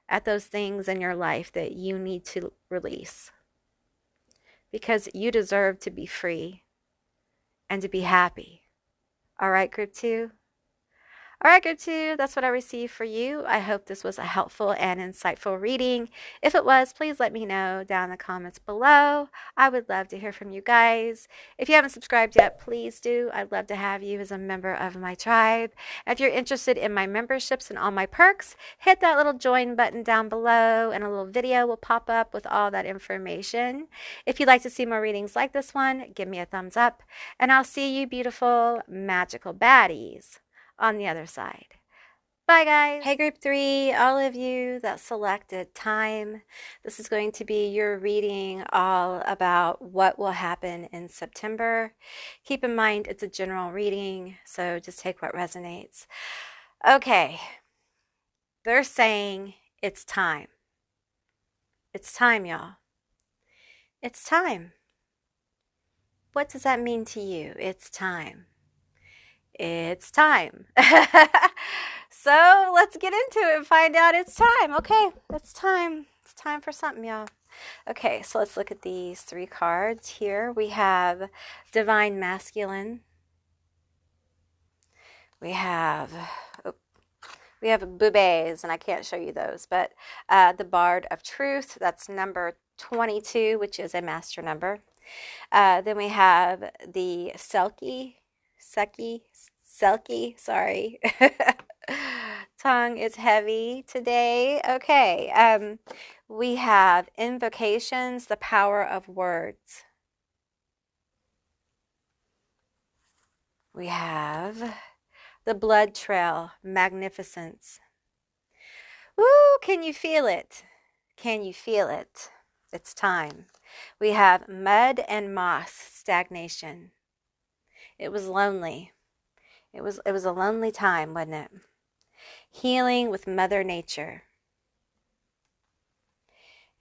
at those things in your life that you need to release. Because you deserve to be free and to be happy. All right, group 2? All right, group 2, that's what I received for you. I hope this was a helpful and insightful reading. If it was, please let me know down in the comments below. I would love to hear from you guys. If you haven't subscribed yet, please do. I'd love to have you as a member of my tribe. And if you're interested in my memberships and all my perks, hit that little join button down below and a little video will pop up with all that information. If you'd like to see more readings like this one, give me a thumbs up. And I'll see you beautiful, magical baddies on the other side. Bye, guys. Hey, group 3, all of you that selected time. This is going to be your reading all about what will happen in September. Keep in mind, it's a general reading, so just take what resonates. Okay. They're saying it's time. It's time, y'all. It's time. What does that mean to you? It's time. It's time. So let's get into it and find out it's time. Okay, it's time. It's time for something, y'all. Okay, so let's look at these 3 cards here. We have Divine Masculine. We have boobies, and I can't show you those, but the Bard of Truth, that's number 22, which is a master number. Then we have the Selkie, sorry. Tongue is heavy today. Okay. We have Invocations, the Power of Words. We have the Blood Trail, Magnificence. Woo, can you feel it? Can you feel it? It's time. We have Mud and Moss, Stagnation. It was lonely. It was a lonely time, wasn't it? Healing with Mother Nature.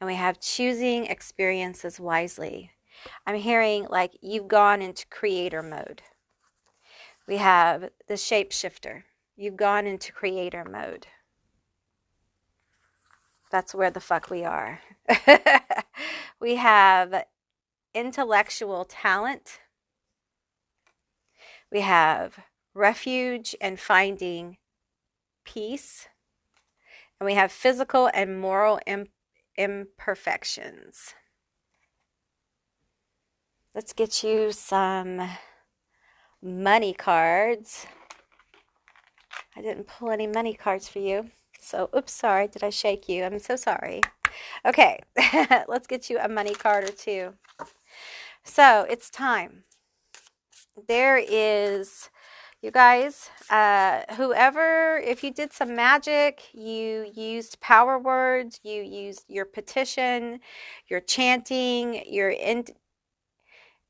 And we have Choosing Experiences Wisely. I'm hearing like you've gone into creator mode. We have the Shapeshifter. You've gone into creator mode. That's where the fuck we are. We have Intellectual Talent. We have Refuge and Finding Peace. And we have Physical and Moral Imperfections. Let's get you some money cards. I didn't pull any money cards for you. So, oops, sorry. Did I shake you? I'm so sorry. Okay, let's get you a money card or two. So, it's time. there is, you guys, whoever, if you did some magic, you used power words, you used your petition, your chanting,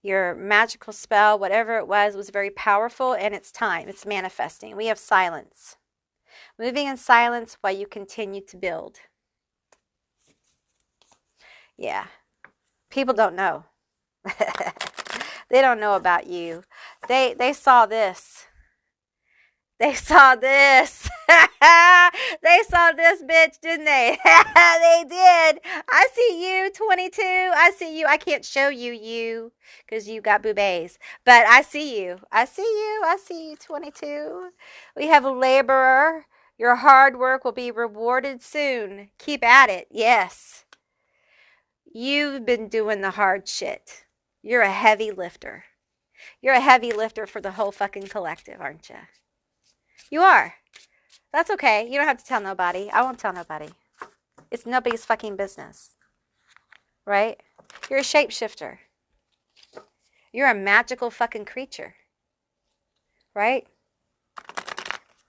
your magical spell, whatever it was very powerful, and it's time. It's manifesting. We have silence. Moving in silence while you continue to build. Yeah. People don't know. They don't know about you. They saw this. They saw this. They saw this bitch, didn't they? They did. I see you, 22. I see you. I can't show you because you got boobies. But I see you. I see you. I see you, 22. We have a laborer. Your hard work will be rewarded soon. Keep at it. Yes. You've been doing the hard shit. You're a heavy lifter. You're a heavy lifter for the whole fucking collective, aren't you? You are. That's okay. You don't have to tell nobody. I won't tell nobody. It's nobody's fucking business. Right? You're a shapeshifter. You're a magical fucking creature. Right?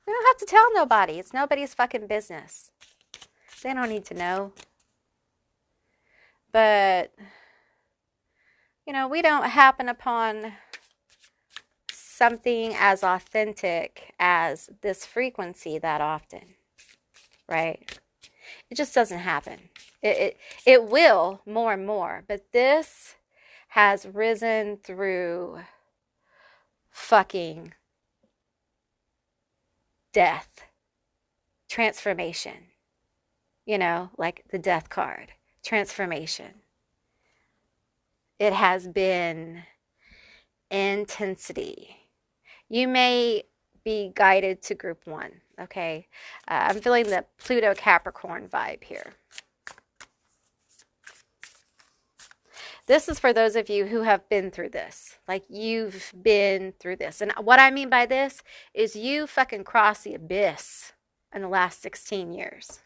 You don't have to tell nobody. It's nobody's fucking business. They don't need to know. But, you know, we don't happen upon something as authentic as this frequency that often, right? It just doesn't happen. It will more and more, but this has risen through fucking death, transformation, you know, like the death card, transformation. It has been intensity. You may be guided to group 1, okay? I'm feeling the Pluto Capricorn vibe here. This is for those of you who have been through this. Like, you've been through this. And what I mean by this is you fucking crossed the abyss in the last 16 years.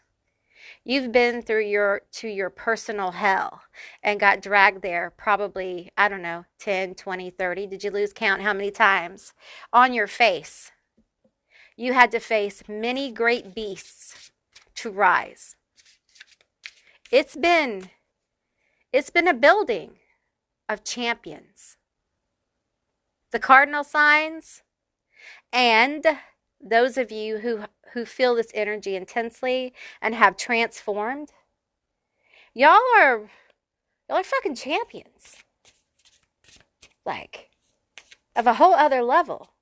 You've been through your personal hell and got dragged there probably, I don't know, 10, 20, 30. Did you lose count how many times? On your face. You had to face many great beasts to rise. It's been a building of champions. The cardinal signs and those of you who feel this energy intensely and have transformed, y'all are fucking champions. Like, of a whole other level.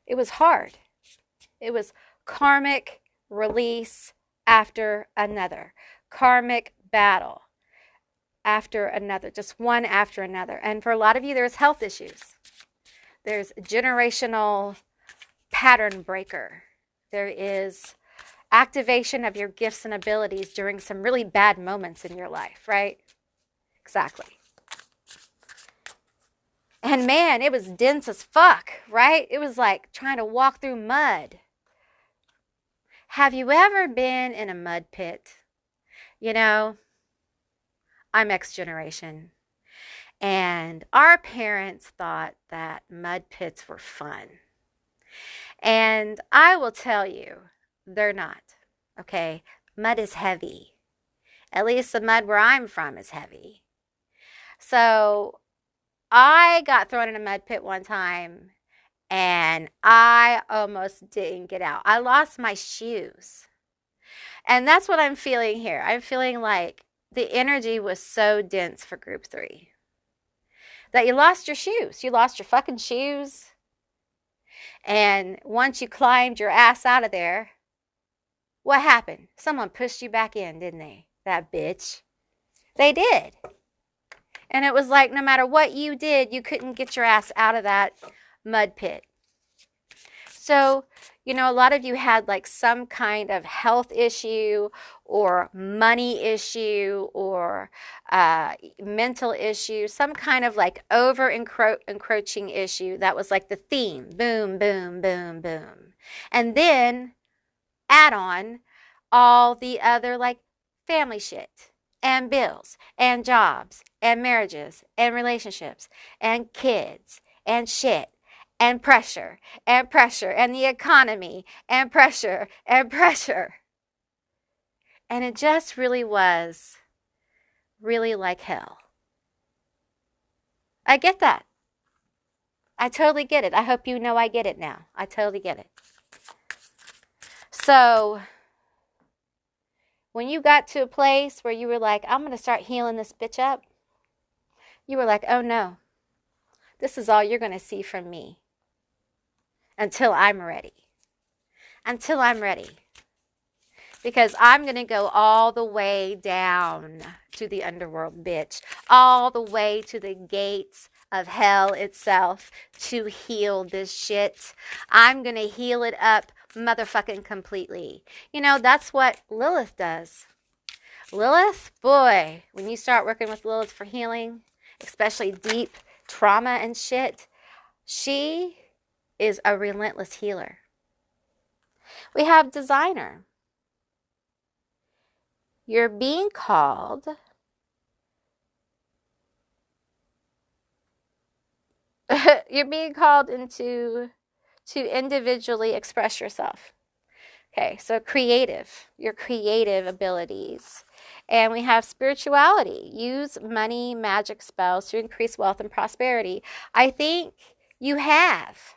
It was hard. It was karmic release after another. Karmic battle after another. Just one after another. And for a lot of you, there's health issues. There's generational pattern breaker. There is activation of your gifts and abilities during some really bad moments in your life, right? Exactly. And man, it was dense as fuck, right? It was like trying to walk through mud. Have you ever been in a mud pit? You know, I'm X generation. And our parents thought that mud pits were fun. And I will tell you, they're not. Okay? Mud is heavy. At least the mud where I'm from is heavy. So I got thrown in a mud pit one time and I almost didn't get out. I lost my shoes. And that's what I'm feeling here. I'm feeling like the energy was so dense for group 3 that you lost your shoes. You lost your fucking shoes. And once you climbed your ass out of there, what happened? Someone pushed you back in, didn't they? That bitch. They did. And it was like no matter what you did, you couldn't get your ass out of that mud pit. So, you know, a lot of you had like some kind of health issue or money issue or mental issue, some kind of like encroaching issue that was like the theme. Boom, boom, boom, boom. And then add on all the other like family shit and bills and jobs and marriages and relationships and kids and shit and pressure and pressure and the economy and pressure and pressure. And it just really was really like hell. I get that. I totally get it. I hope you know I get it now. I totally get it. So when you got to a place where you were like, I'm going to start healing this bitch up, you were like, oh no, this is all you're going to see from me until I'm ready. Until I'm ready. Because I'm going to go all the way down to the underworld, bitch. All the way to the gates of hell itself to heal this shit. I'm going to heal it up motherfucking completely. You know, that's what Lilith does. Lilith, boy, when you start working with Lilith for healing, especially deep trauma and shit, she is a relentless healer. We have designer. You're being called into to individually express yourself. Okay, so creative, your creative abilities. And we have spirituality. Use money, magic spells to increase wealth and prosperity. I think you have.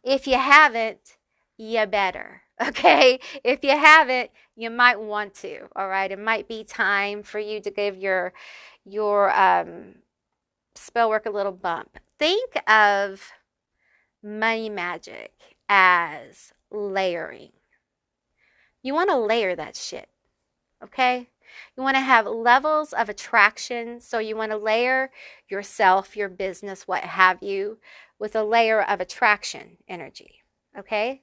If you haven't, you better. Okay? If you haven't, you might want to. All right? It might be time for you to give your spell work a little bump. Think of money magic as layering. You want to layer that shit. Okay? You want to have levels of attraction. So you want to layer yourself, your business, what have you, with a layer of attraction energy. Okay?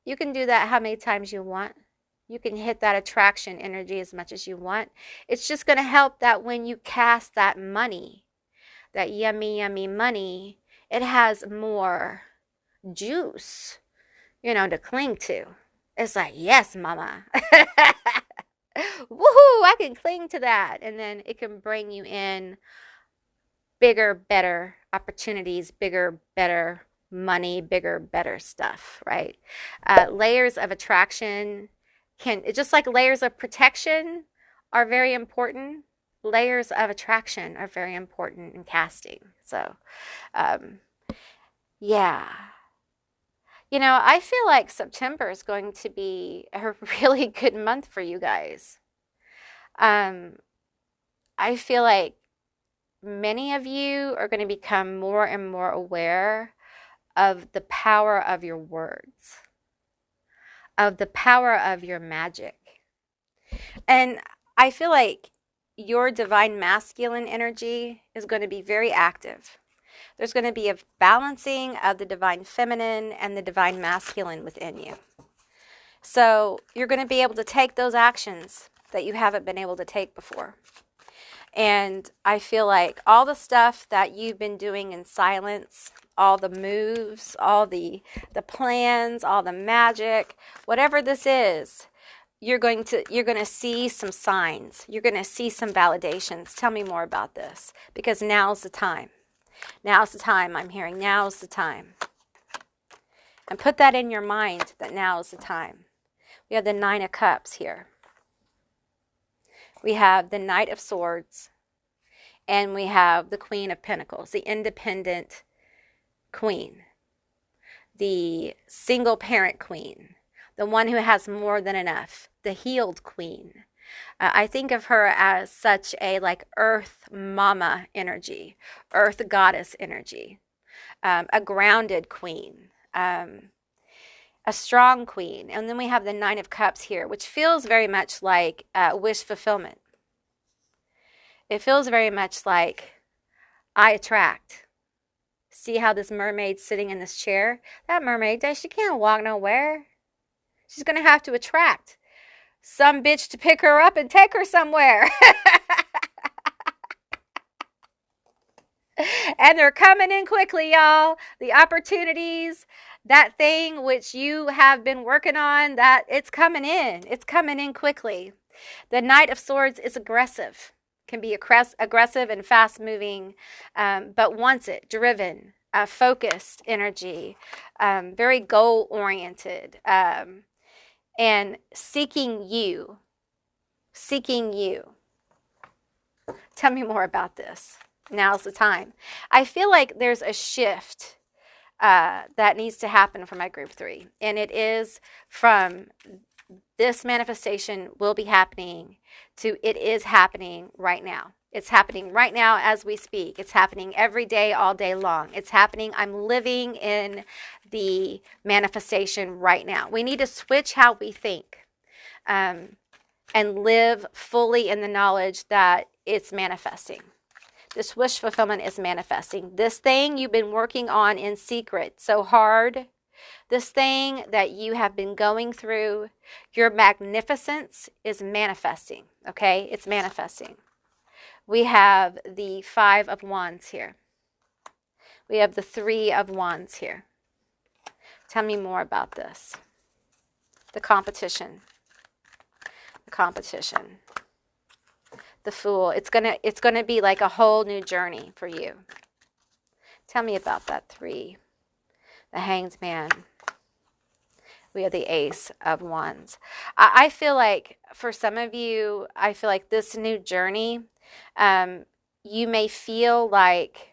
You can do that how many times you want. You can hit that attraction energy as much as you want. It's just going to help that when you cast that money, that yummy, yummy money, it has more juice, to cling to. It's like, yes, mama. Woohoo, I can cling to that. And then it can bring you in bigger, better opportunities, bigger, better money, bigger, better stuff, right? Layers of attraction just like layers of protection are very important, layers of attraction are very important in casting. So, yeah. I feel like September is going to be a really good month for you guys. I feel like many of you are going to become more and more aware of the power of your words, of the power of your magic. And I feel like your divine masculine energy is going to be very active. There's going to be a balancing of the divine feminine and the divine masculine within you. So you're going to be able to take those actions that you haven't been able to take before. And I feel like all the stuff that you've been doing in silence, all the moves, all the plans, all the magic, whatever this is, you're going to see some signs. You're going to see some validations. Tell me more about this, because now's the time. Now's the time. I'm hearing now's the time. And put that in your mind, that now's the time. We have the 9 of Cups here. We have the Knight of Swords. And we have the Queen of Pentacles, the independent queen. The single parent queen. The one who has more than enough. The healed queen. I think of her as such a earth mama energy. Earth goddess energy. A grounded queen. A strong queen. And then we have the 9 of Cups here, which feels very much like wish fulfillment. It feels very much like I attract. See how this mermaid's sitting in this chair? That mermaid, she can't walk nowhere. She's going to have to attract some bitch to pick her up and take her somewhere. And they're coming in quickly, y'all. The opportunities, that thing which you have been working on, that it's coming in. It's coming in quickly. The Knight of Swords is aggressive, can be aggressive and fast-moving, but wants it, driven, focused energy, very goal-oriented, and seeking you. Seeking you. Tell me more about this. Now's the time. I feel like there's a shift that needs to happen for my group 3, and it is from this manifestation will be happening to it is happening right now. It's happening right now as we speak. It's happening every day, all day long. It's happening. I'm living in the manifestation right now. We need to switch how we think and live fully in the knowledge that it's manifesting. This wish fulfillment is manifesting. This thing you've been working on in secret so hard, this thing that you have been going through, your magnificence is manifesting, okay? It's manifesting. We have the 5 of Wands here. We have the 3 of Wands here. Tell me more about this. The competition. The competition. The Fool. It's gonna be like a whole new journey for you. Tell me about that 3. The Hanged Man. We have the Ace of Wands. I feel like for some of you, I feel like this new journey, you may feel like,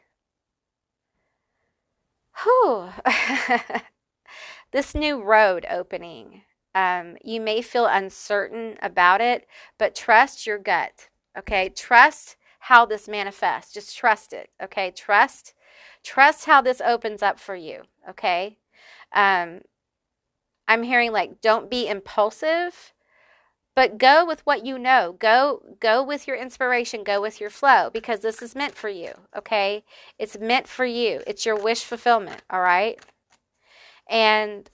this new road opening. You may feel uncertain about it, but trust your gut. Okay, trust how this manifests. Just trust it. Okay, trust how this opens up for you. Okay, I'm hearing like don't be impulsive, but go with what you know. Go with your inspiration. Go with your flow because this is meant for you. Okay, it's meant for you. It's your wish fulfillment. All right, and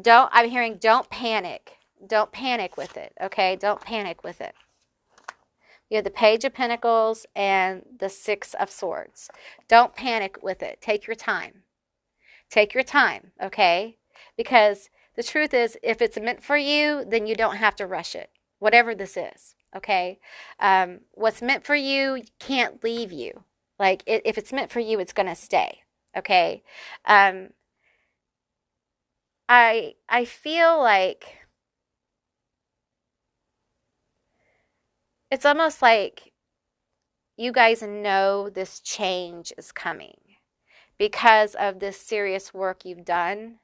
I'm hearing don't panic. Don't panic with it. Okay, don't panic with it. You have the Page of Pentacles and the 6 of Swords. Don't panic with it. Take your time. Take your time, okay? Because the truth is, if it's meant for you, then you don't have to rush it, whatever this is, okay? What's meant for you can't leave you. Like, if it's meant for you, it's going to stay, okay? I feel like it's almost like you guys know this change is coming because of this serious work you've done.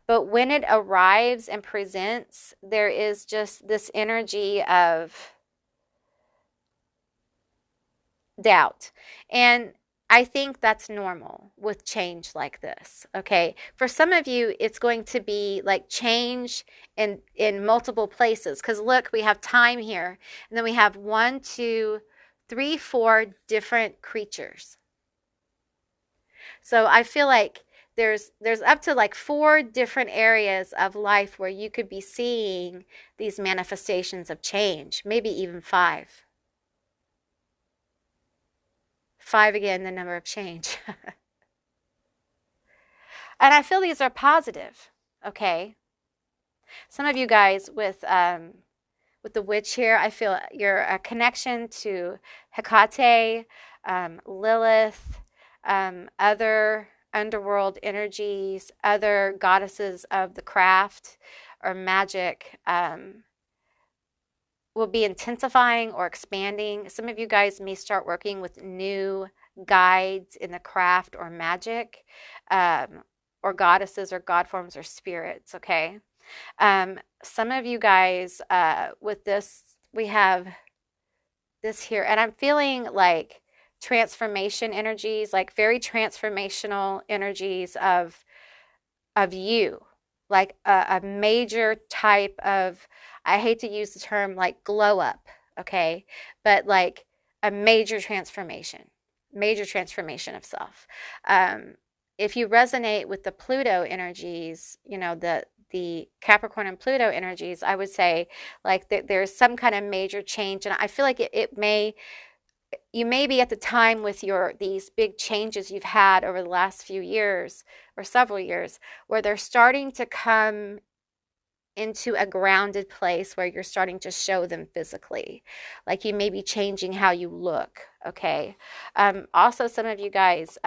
But when it arrives and presents, there is just this energy of doubt. And I think that's normal with change like this, okay? For some of you, it's going to be like change in multiple places. Because look, we have time here. And then we have 1, 2, 3, 4 different creatures. So I feel like there's up to like 4 different areas of life where you could be seeing these manifestations of change. Maybe even 5. 5 again, the number of change. And I feel these are positive, okay? Some of you guys with the witch here, I feel your connection to Hecate, Lilith, other underworld energies, other goddesses of the craft or magic will be intensifying or expanding. Some of you guys may start working with new guides in the craft or magic, or goddesses or god forms or spirits, okay? Some of you guys with this, we have this here, and I'm feeling like transformation energies, like very transformational energies of you, like a major type of, I hate to use the term like glow up, okay? But like a major transformation of self. If you resonate with the Pluto energies, you know, the Capricorn and Pluto energies, I would say like there's some kind of major change. And I feel like you may be at the time with these big changes you've had over the last few years or several years where they're starting to come into a grounded place where you're starting to show them physically. Like you may be changing how you look, okay? Also, some of you guys,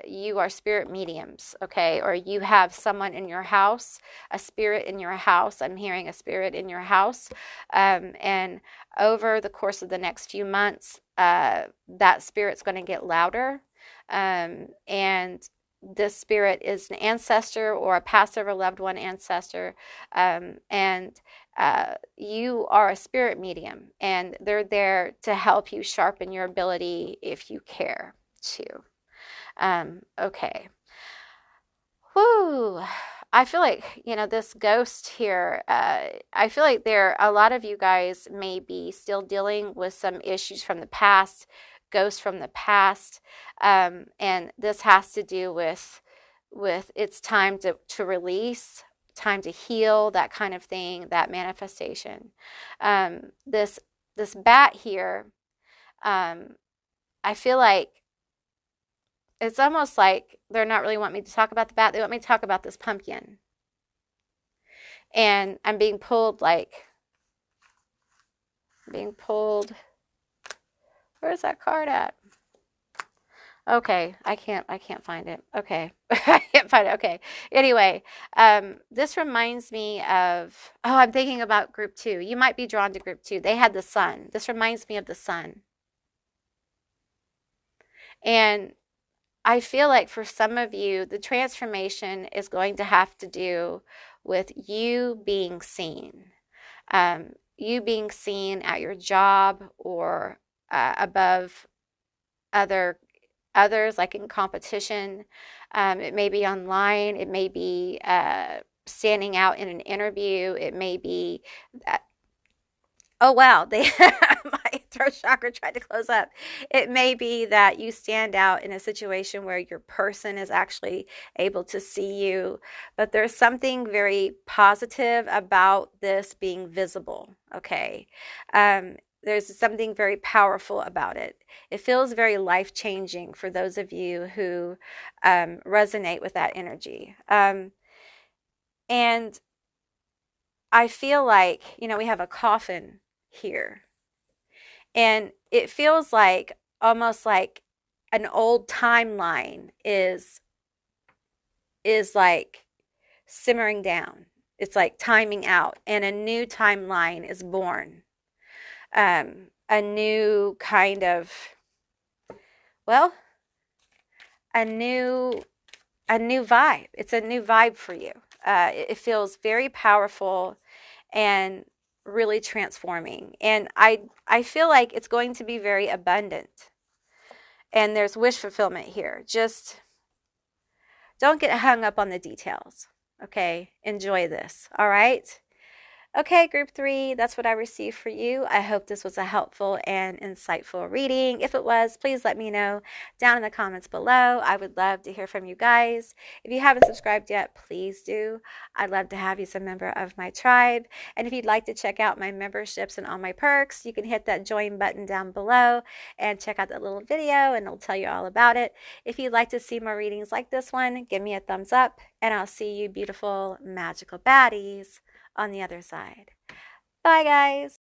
you are spirit mediums, okay? Or you have someone in your house, a spirit in your house. I'm hearing a spirit in your house. And over the course of the next few months, that spirit's going to get louder. And this spirit is an ancestor or a past or loved one ancestor, and you are a spirit medium, and they're there to help you sharpen your ability if you care to. Okay. Whoo. I feel like, this ghost here, I feel like a lot of you guys may be still dealing with some issues from the past, ghosts from the past, and this has to do with it's time to release, time to heal, that kind of thing, that manifestation. This bat here, I feel like it's almost like they're not really wanting me to talk about the bat. They want me to talk about this pumpkin. And I'm being pulled. Where's that card at? Okay, I can't find it. Okay. I can't find it. Okay. Anyway, this reminds me of, I'm thinking about group 2. You might be drawn to group 2. They had the sun. This reminds me of the sun. And I feel like for some of you, the transformation is going to have to do with you being seen. You being seen at your job or above others, like in competition. It may be online. It may be standing out in an interview. It may be that, oh wow, my throat chakra tried to close up. It may be that you stand out in a situation where your person is actually able to see you, but there's something very positive about this being visible, okay? There's something very powerful about it. It feels very life-changing for those of you who resonate with that energy. And I feel like, we have a coffin here. And it feels like almost like an old timeline is like simmering down. It's like timing out, and a new timeline is born. A new kind of, a new vibe. It's a new vibe for you. It feels very powerful and really transforming. And I feel like it's going to be very abundant. And there's wish fulfillment here. Just don't get hung up on the details. Okay? Enjoy this. All right? Okay, group 3, that's what I received for you. I hope this was a helpful and insightful reading. If it was, please let me know down in the comments below. I would love to hear from you guys. If you haven't subscribed yet, please do. I'd love to have you as a member of my tribe. And if you'd like to check out my memberships and all my perks, you can hit that join button down below and check out that little video, and it'll tell you all about it. If you'd like to see more readings like this one, give me a thumbs up, and I'll see you beautiful, magical baddies on the other side. Bye, guys.